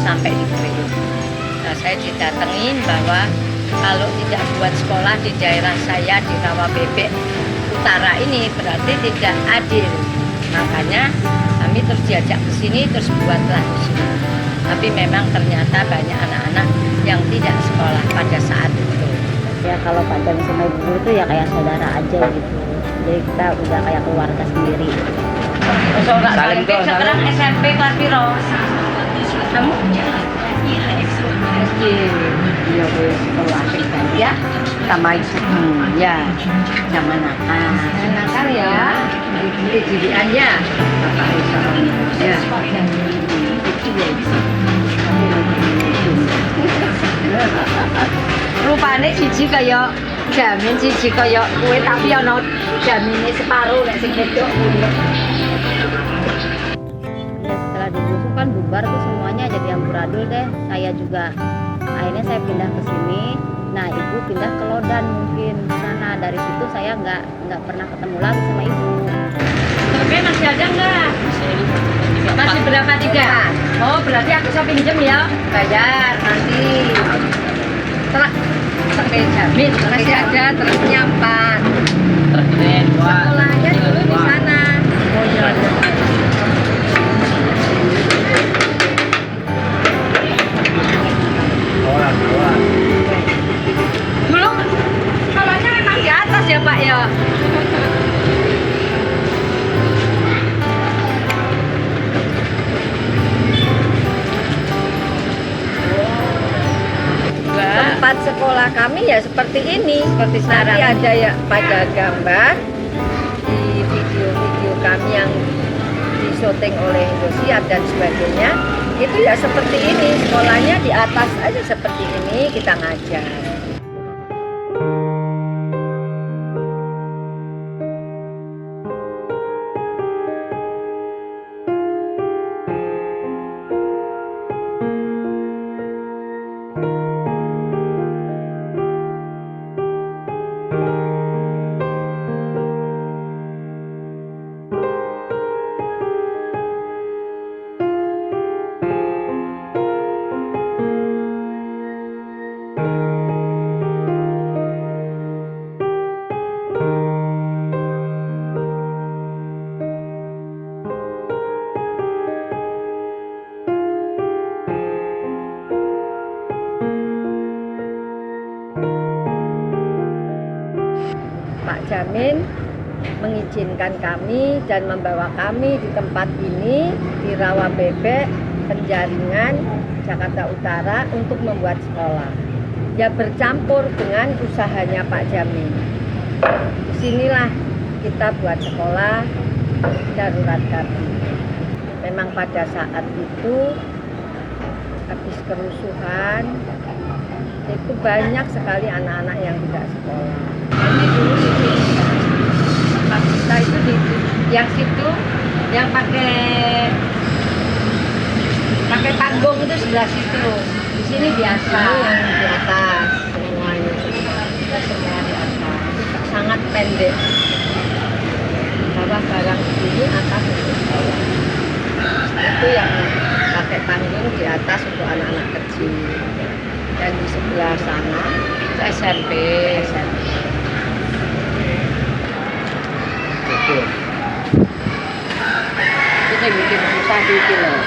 sampai di Pluit. Nah, saya didatengin bahwa kalau tidak buat sekolah di daerah saya di Rawabebek Utara ini berarti tidak adil. Makanya kami terus diajak ke sini, terus buatlah di sini. Tapi memang ternyata banyak anak-anak yang tidak sekolah pada saat itu. Ya kalau Pak Jamin sama ibu itu ya kayak saudara aja gitu. Jadi kita udah kayak keluarga sendiri. Saling sekarang SMP kelas piro? Kamu? SD. Iya, sekolah ya. Sama itu. Ya. Zaman nakal. Nakal ya. Jadi ya. Bapak Isa. Ya. Rupane siji kaya Jamin, siji kaya kowe, tapi ana jamine separo nek sing wedok. Ya setelah digusur kan bubar tuh semuanya jadi amburadul deh. Saya juga akhirnya saya pindah ke sini. Nah ibu pindah ke Lodan mungkin sana. Dari situ saya nggak pernah ketemu lagi sama ibu. Tapi masih ada nggak? Masih berapa 3? Oh berarti aku bisa pinjem ya? Bayar nanti. Setelah sampai Jamin masih ada terusnya 4. Sekolahnya dulu di sana. Oh iya. Belum. Sekolahnya memang di atas ya Pak ya. Tempat sekolah kami ya seperti ini, seperti sekarang. Nanti ada ya pada gambar di video-video kami yang disyuting oleh Indosiar dan sebagainya. Itu ya seperti ini, sekolahnya di atas aja seperti ini kita ngajar. Pak Jamin mengizinkan kami dan membawa kami di tempat ini di Rawa Bebek, Penjaringan, Jakarta Utara untuk membuat sekolah. Ya bercampur dengan usahanya Pak Jamil. Disinilah kita buat sekolah darurat Kartini. Memang pada saat itu habis kerusuhan itu banyak sekali anak-anak yang tidak sekolah. Ini dulu di sini tempat kita itu di yang situ yang pakai panggung itu sebelah situ. Di sini biasa yang di atas semuanya. Kita semua di atas. Sangat pendek. Bawah barang di sini, atas untuk sekolah. Itu yang pakai panggung di atas untuk anak-anak kecil. Dan di sebelah sana itu SMP. Kita bikin susah dikit loh.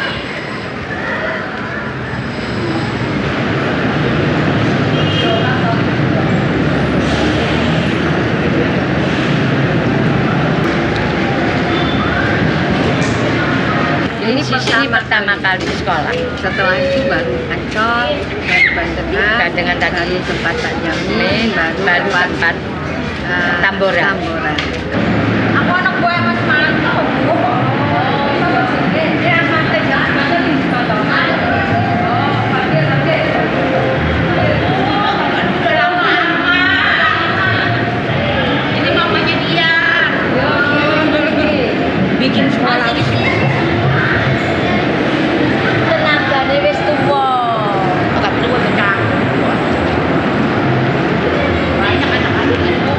Ini sini pertama kali sekolah. Setelah itu baru Ancol, Bandengan tadi tempat Pak Jamil, baru tempat Tamboran. Aku anak gue Mas Manto. Dia mati jangan di sekolah. Oh, pagi. Ini mamanya dia. Bikin sekolah di sini. Wis tuwa. Ora perlu bekak. Banyak anak-anak itu.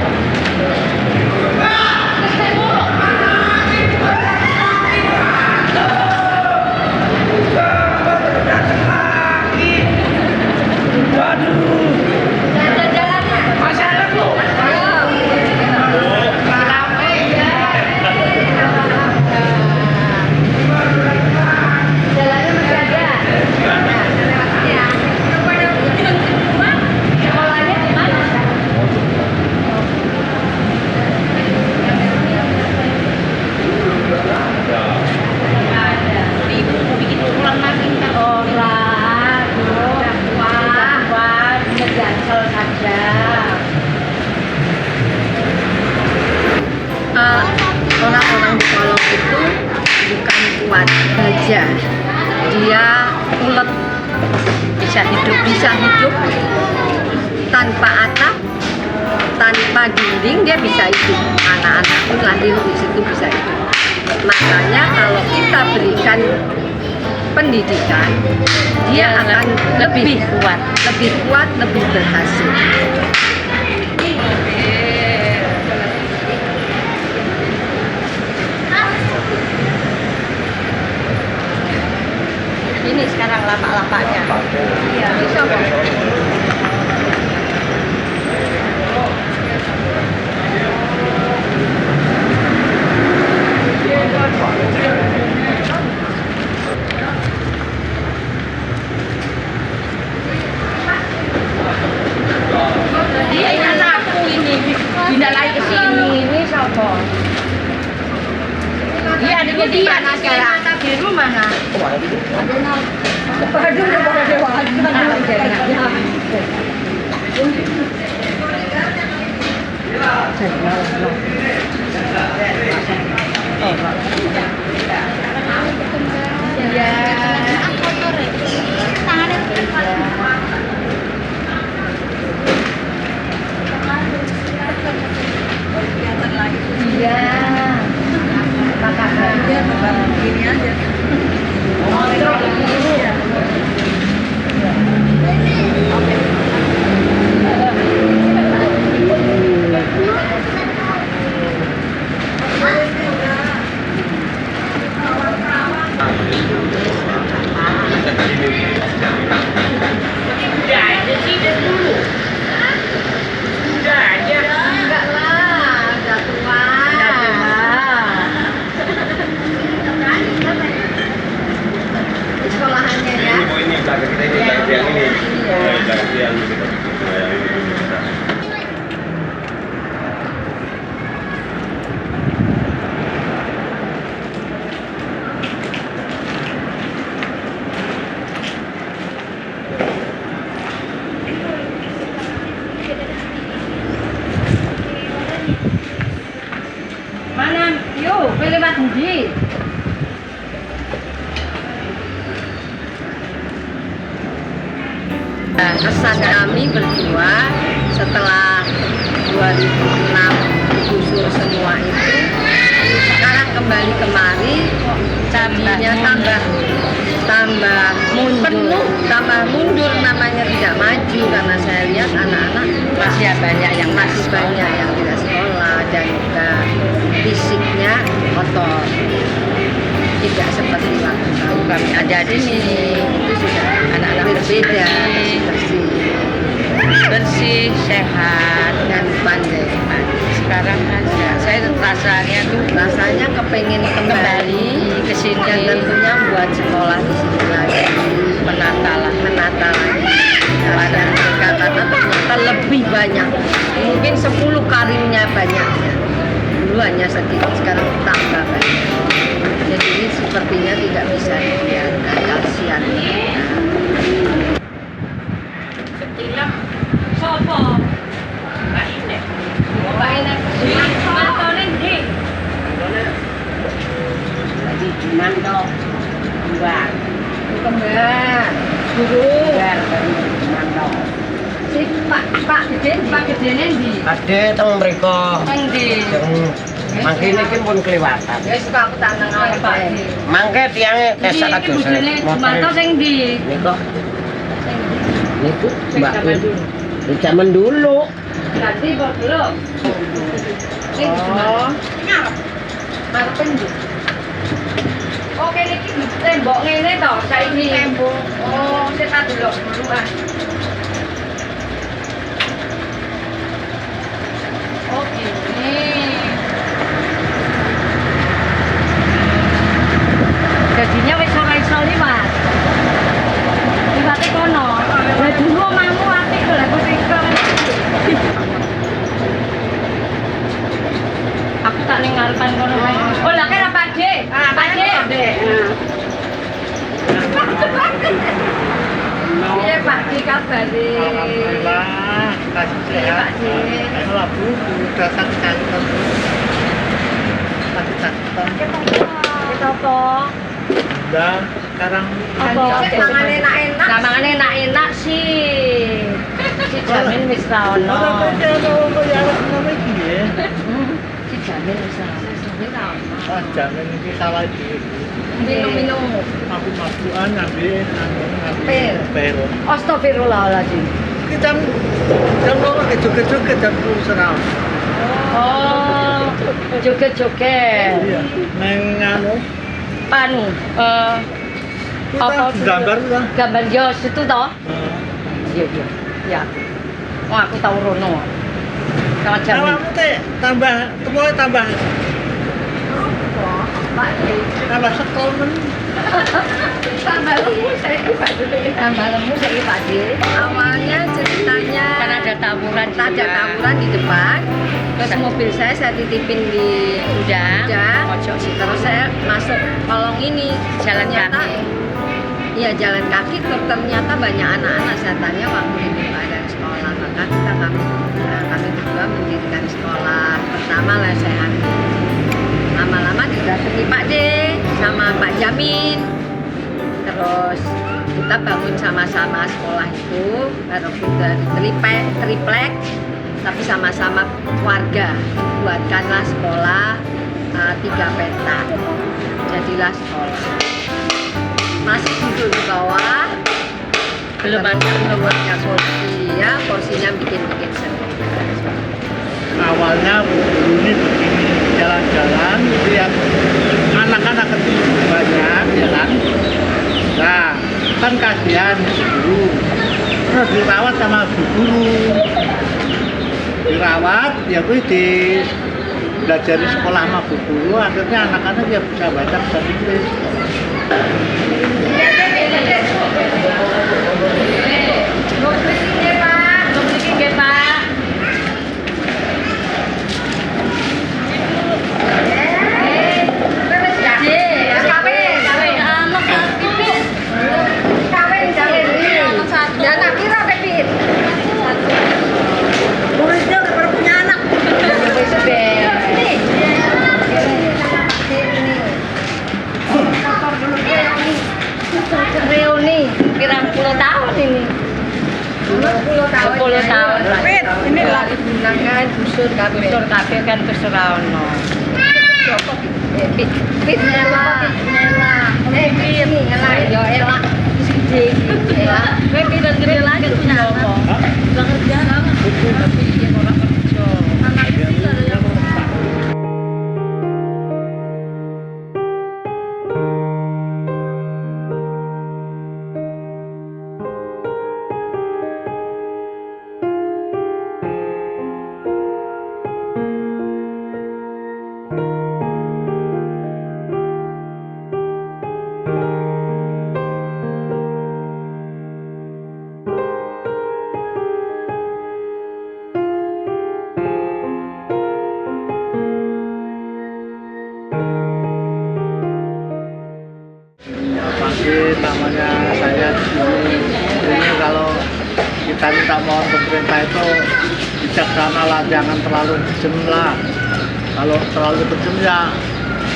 Orang-orang di kolong itu bukan kuat saja, dia ulet, bisa hidup tanpa atap, tanpa dinding, dia bisa hidup. Anak-anak pun lahir di situ bisa hidup. Makanya kalau kita berikan pendidikan, dia akan lebih kuat, lebih berhasil. Ini sekarang lapak-lapaknya. Iya, bisa kok. Dia anakku ini, dindalai ke sini, ini siapa? Dia adanya di mana sekarang? Di rumah mana? Aduh, udah pada dewasa. Iya. Apa kabar? Begini aja. Kesan kami berdua setelah 2006 digusur semua itu, sekarang kembali kemari jadinya tambah mundur namanya, tidak maju, karena saya lihat anak-anak masih banyak yang tidak sekolah dan juga fisiknya kotor, tidak seperti waktu kami ada di sini. Itu sudah anak-anak berbeda, bersih, sehat dan pandai. Sekarang ada, saya rasanya kepengen kembali ke sini, dan tentunya buat sekolah di sini lagi, menata lagi keadaan mereka, karena ternyata lebih banyak, mungkin 10 kalinya banyaknya. Dulu hanya sedikit, sekarang tambah banyak. Jadi ini sepertinya tidak bisa dibiarkan, kasihan. Sopo? Mbak Ine. Mbak Ine. Mantone ndi? Lagi Manto. Kembar. Kembar. Guru. Kembar Manto. Si Pak Gedene ndi? Ade teng mriko. Teng ndi? Mangke niki pun kliwatan. Wis aku tak nang Pak. Mangke tiange kesak kados. Manto sing ndi? Niku. Niku Mbak. Di zaman dulu. Ganti kok belum? Oh. Ngarepen ndi? Oke niki tembok ngene to, saiki. Tembok. Oh, sik tak delok dulu ah. Oh, ini. Jadinya wis ora iso liwat. Liwate kono. Lah dulu omahmu apik kok lha kok iso. Aku tak ning ngarepan kono wae. Oh, lah kira Pak D. Pak D. Iya Pak D kabare. Alhamdulillah, kasih sehat. Kalau Bu, udah sakit Kita apa? Udah, sekarang Apa? Mangan enak-enak. Lah mangan enak-enak sih. Si Jamin wis ra ono. orang kerja kok ya harus namanya gini ya. Si Jamin wis ra ono. Wis ra ono. Oh, jangan ini salah di Minum-minum. mabuk-mabukan ngambil Pil. pil. Astagfirullahaladzim. Kita jam loro ke joget-joget jam 10 serau. Oh, joget-joget. Iya, neng anu Panu, apa gambar lah. gambar yo situ toh? Iya iya. Ya. Oh aku tahu rono. Sama Jamin. Awakmu teh tambah temuan tambah Pak, tambah sekolah. tambah lemu saya Pak dulu. Tambah lemu saya Pak D. Awalnya ceritanya kan ada tawuran di depan. Terus mobil saya titipin di gudang. Terus saya masuk kolong ini jalan kaki. Iya jalan kaki. Ternyata banyak anak-anak. Saya tanya waktu itu ada sekolah, maka kami berdua mendirikan sekolah pertama lesehan. Lama-lama didatangi Pak D sama Pak Jamin. Terus kita bangun sama-sama sekolah itu, walaupun dari triplek, tapi sama-sama warga. Buatkanlah sekolah 3 petak. Jadilah sekolah. Masih duduk di bawah, belum ada kursi, ya kursinya bikin sendiri. Awalnya ini begini jalan-jalan, lihat anak-anak kecil banyak, ya kan? Nah, kan kasihan guru, terus dirawat sama guru, dirawat, ya gue belajar di sekolah sama bu guru, akhirnya anak-anak ya bisa baca bisa tulis. Reuni pirang puluh tahun ini. 10 tahun. Fit, ini lah. Gunakan busur kabeh kan terserah ono. Fit nela. Fit yo elak. Siji elak. Kowe pinten gede lagi punya apa? Udah kerja tapi dia ora kerja. Pasti namanya saya di sini. Ini kalau kita minta mohon pemerintah itu bijaksana lah, jangan terlalu kejam lah. Kalau terlalu kejam ya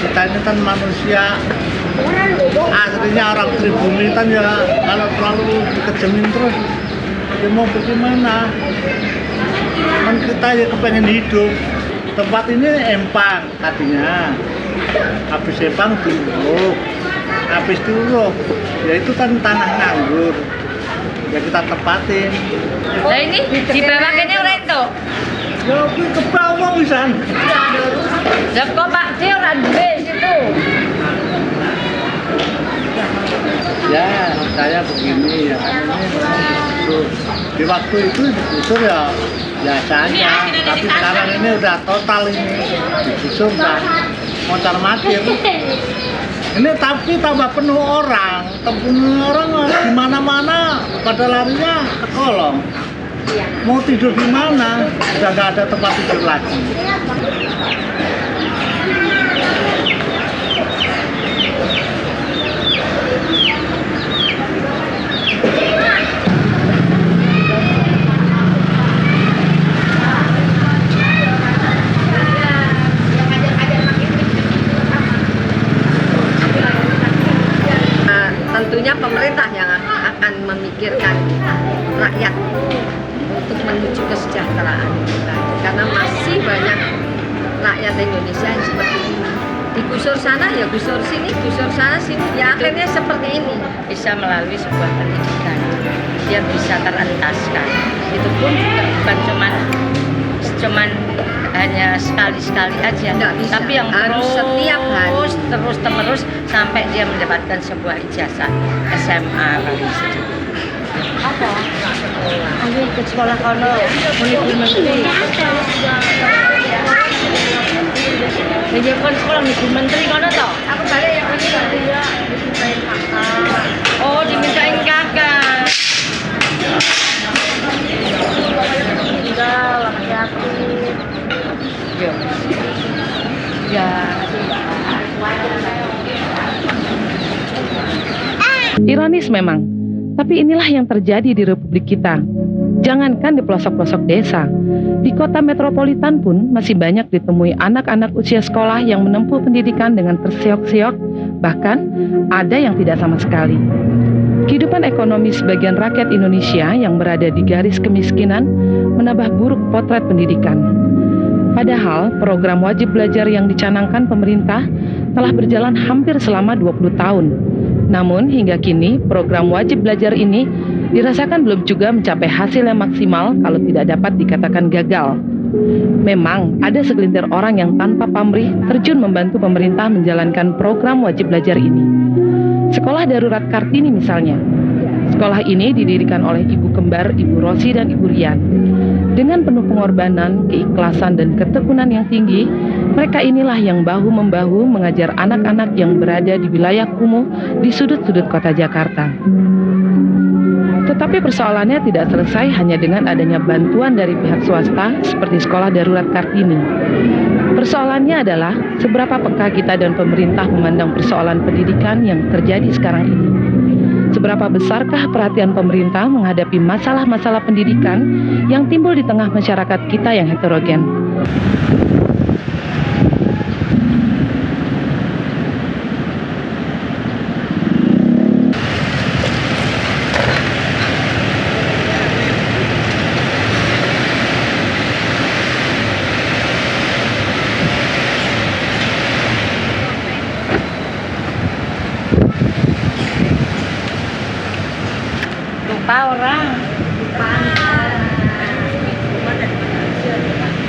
kita ini kan manusia, aslinya orang pribumi kan ya, kalau terlalu dikejemin terus ya mau bagaimana? Kan kita ya kepengen hidup. Tempat ini empang tadinya, habis empang diuruk, habis diuruk ya itu kan tanah nganggur, ya kita tempatin. Lah ini dibawakane ora ento. Ya kuwi ke bawah wisan. Lah kok Pak D ora duwe situ. Ya saya begini ya kan, ini memang digusur. Di waktu itu digusur ya biasanya, tapi sekarang ini udah total ini digusur udah moncar matir. Ini tapi tambah penuh orang di mana-mana pada larinya ke kolong. Mau tidur di mana? Udah nggak ada tempat tidur lagi. Tentunya pemerintah yang akan memikirkan rakyat untuk menuju kesejahteraan kita. Karena masih banyak rakyat Indonesia yang seperti ini. Digusur sana ya gusur sini, gusur sana sini. Ya akhirnya seperti ini. Bisa melalui sebuah pendidikan. Dia bisa terentaskan. Itu pun juga bukan cuman hanya sekali-sekali aja, tapi yang harus setiap hari terus sampai dia mendapatkan sebuah ijazah SMA paling sedikit. Apa? Aku ke sekolah kono, Ibu Menteri. Jadi kon sekolah Ibu Menteri kono toh? Aku balik ya ini ya dimintain kakak. Oh, dimintain kakak. Tinggal laki-laki. Ya. Ironis memang, tapi inilah yang terjadi di Republik kita. Jangankan di pelosok-pelosok desa, di kota metropolitan pun masih banyak ditemui anak-anak usia sekolah yang menempuh pendidikan dengan terseok-seok, bahkan ada yang tidak sama sekali. Kehidupan ekonomi sebagian rakyat Indonesia yang berada di garis kemiskinan menambah buruk potret pendidikan. Padahal program wajib belajar yang dicanangkan pemerintah telah berjalan hampir selama 20 tahun. Namun hingga kini program wajib belajar ini dirasakan belum juga mencapai hasil yang maksimal kalau tidak dapat dikatakan gagal. Memang ada segelintir orang yang tanpa pamrih terjun membantu pemerintah menjalankan program wajib belajar ini. Sekolah Darurat Kartini misalnya. Sekolah ini didirikan oleh ibu kembar Ibu Rosi dan Ibu Rian. Dengan penuh pengorbanan, keikhlasan, dan ketekunan yang tinggi, mereka inilah yang bahu-membahu mengajar anak-anak yang berada di wilayah kumuh di sudut-sudut kota Jakarta. Tetapi persoalannya tidak selesai hanya dengan adanya bantuan dari pihak swasta seperti Sekolah Darurat Kartini. Persoalannya adalah seberapa peka kita dan pemerintah memandang persoalan pendidikan yang terjadi sekarang ini. Seberapa besarkah perhatian pemerintah menghadapi masalah-masalah pendidikan yang timbul di tengah masyarakat kita yang heterogen?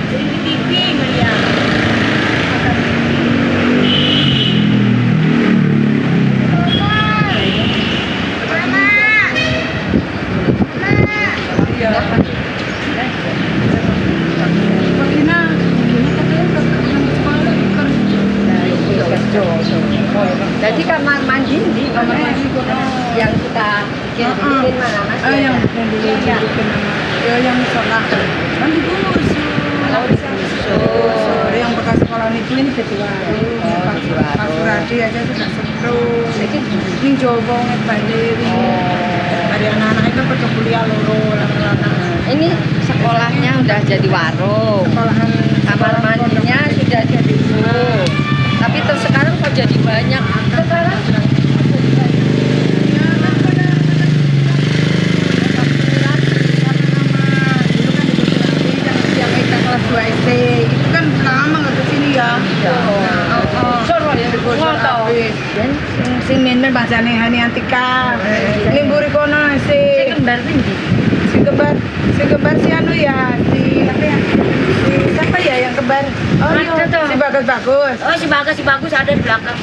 Sering di TV ngeliat. Jadi kamar mandi di kamar mandi yang kita bikin mana mas? Yang dulu dibikin ya yang sekolah kan digusur. Yang bekas sekolah itu ini kedua. Pas berarti aja sudah seru. Ini coba ngebalik. Ada anak-anak itu pada kuliah loro lama-lama. Ini sekolahnya udah jadi warung. Sekolahan Kamar mandinya sudah jadi warung. Tapi terus sekarang kok jadi banyak. Sekarang yang kita kelas 2 SD itu kan lama nggak kesini ya. Soro ya Ngoto. Sing men bahasane Hani Antika. Limbur kono si si kembar tinggi. si kembar si anu ya si siapa ya yang kembar? Oh Ada iya, tuh. si bagus. Oh si bagus ada di belakang.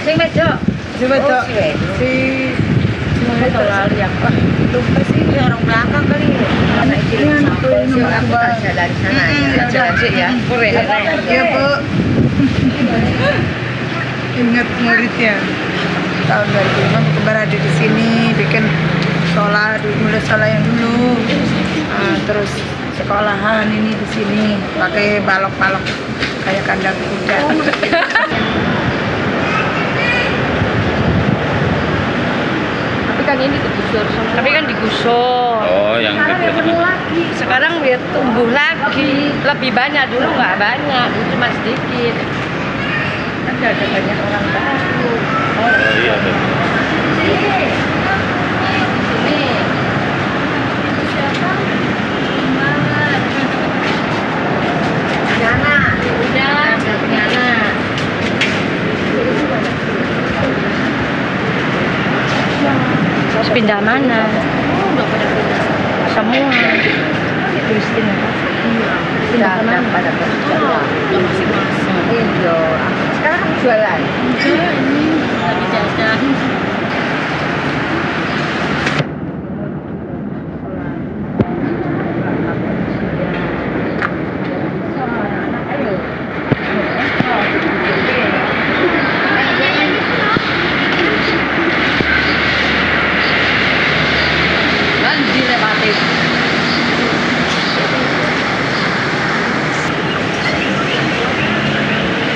Sing wedok. Si wedok. Oh, si wedok. Si Wedok lali yang lupa sih. di orang belakang kali. Anak Ini kiri anak tuh ini aku Mbak. tak bisa dari sana. Aja ya. Kure. Iya Bu. Ingat muridnya tahun 2005 kembar ada di sini bikin sekolah mulai sekolah yang dulu. Terus sekolahan ini di sini pakai balok-balok kayak kandang kuda. Tapi kan ini digusur semua. Tapi kan digusur. Oh, yang Sekarang ya penuh lagi. Sekarang dia tumbuh lagi. Lebih banyak dulu nggak banyak, cuma sedikit. Kan ada banyak orang baru. Oh iya betul. Sini. Siapa? Nyana. Udah. Nyana. Terus pindah mana? Udah pada pindah semua. Kristina. Iya. Udah pada kerja. Udah masing-masing. Iya. Sekarang kamu jualan? Enggak, ini lagi jajan.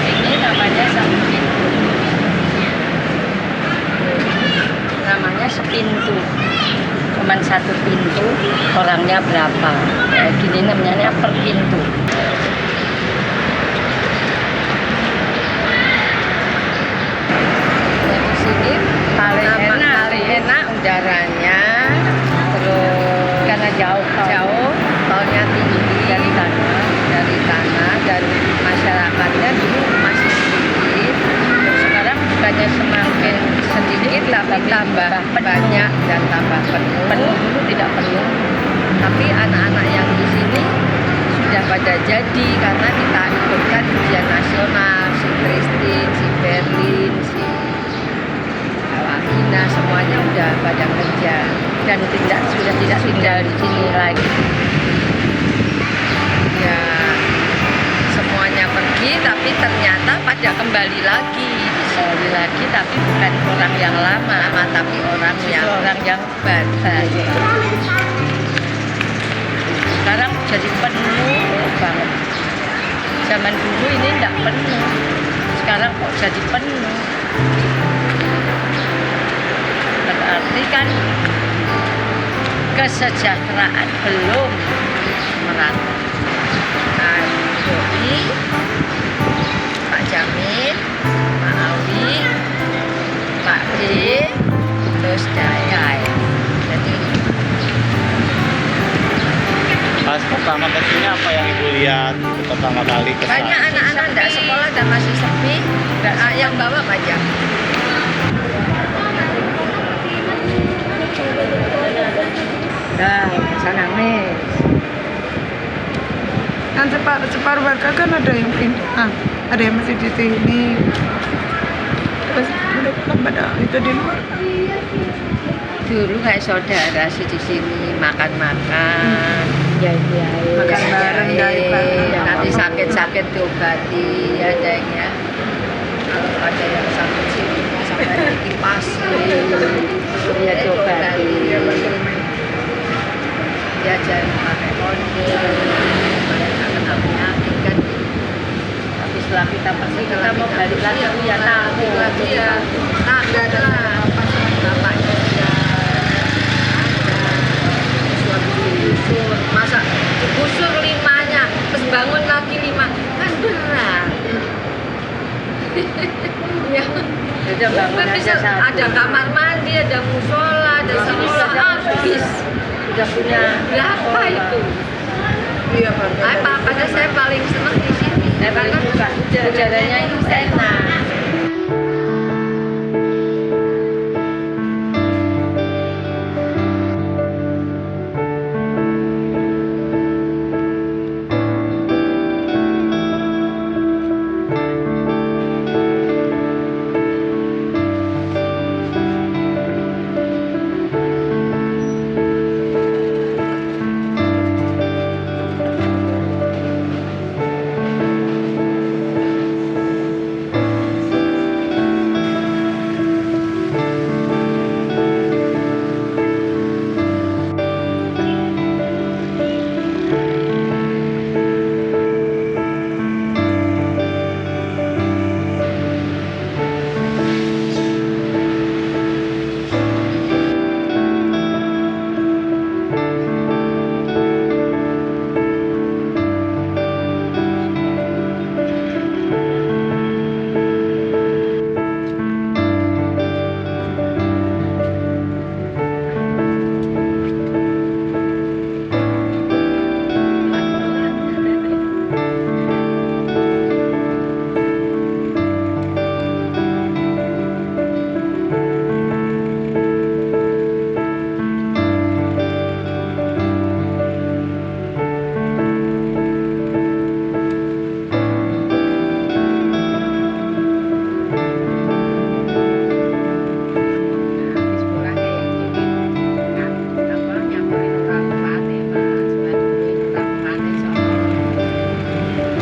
Ini namanya sepintu. Namanya sepintu. Cuman satu pintu, orangnya berapa? Kayak gini namanya per pintu. Di sini paling enak udaranya, terus karena jauh tolnya tinggi dari tanah dan masyarakatnya dulu masih sedikit. Terus sekarang bukannya semakin sedikit tapi tambah banyak dan tambah penuh. Dulu tidak penuh, tapi anak-anak yang di sini sudah pada jadi karena kita ikutkan ujian nasional, si Christine, si Berlin, si Alakina, semuanya udah pada kerja dan sudah tidak tinggal di sini lagi. Ya semuanya pergi tapi ternyata pada kembali lagi tapi bukan orang yang lama tapi orang yang baru. Sekarang jadi penuh banget. Zaman dulu ini tidak penuh, sekarang kok jadi penuh. Berarti kan kesejahteraan belum merata. Nah, Doi, Pak Jamil, Pak Awi, Pak D, terus Jaya. Jadi Pas pertama kesini apa yang ibu lihat itu pertama kali kesana? banyak anak-anak tidak sekolah dan masih sepi. Dan yang bawa pajak. Nah, bisa nangis. Kan separuh warga kan ada yang pindah, ada yang masih di sini. Terus mereka pada itu di luar. Dulu kayak saudara sih di sini makan-makan, Makan bareng, jahit bareng. nanti sakit-sakit diobati, ada yang ya. Kalau ada yang sakit sih sampai dipasi, ya diobati. Ya jangan pakai kondom, supaya nggak kena penyakit kan. Tapi setelah kita pasti kita mau balik lagi ya takut lagi ya, takut lah. Bapaknya sudah digusur, masa digusur 5-nya, terus bangun lagi 5, kan berat. Ya, udah bangun aja satu. Ada kamar mandi, ada musola, ada sekolah, habis. Sudah punya berapa itu? Iya, Pak. Padahal saya paling senang di sini. Karena udaranya itu enak.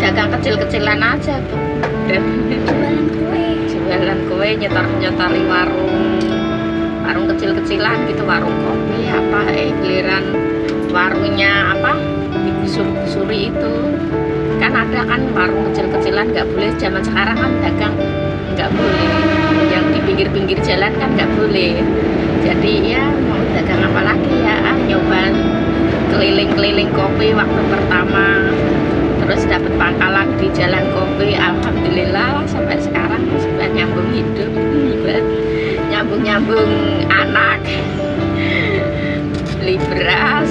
Dagang kecil-kecilan aja tuh. Jualan kue, nyetar-nyetari warung kecil-kecilan gitu, warung kopi apa, giliran warungnya apa digusur-gusuri itu. Kan ada kan warung kecil-kecilan nggak boleh, zaman sekarang kan dagang nggak boleh, yang di pinggir-pinggir jalan kan nggak boleh. Jadi ya mau dagang apa lagi ya, nyoba keliling-keliling kopi waktu pertama, terus dapat pangkalan di jalan kopi, alhamdulillah sampai sekarang sudah nyambung hidup, nyambung anak, beli beras.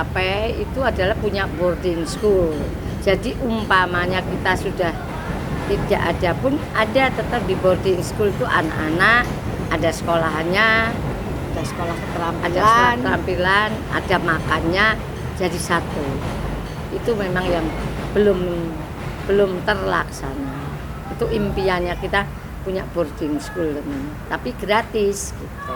capai itu adalah punya boarding school. Jadi umpamanya kita sudah tidak ada pun ada tetap di boarding school itu anak-anak ada sekolahannya, ada sekolah ada sekolah keterampilan, ada makannya jadi satu. Itu memang yang belum terlaksana. Itu impiannya kita punya boarding school, tapi gratis gitu.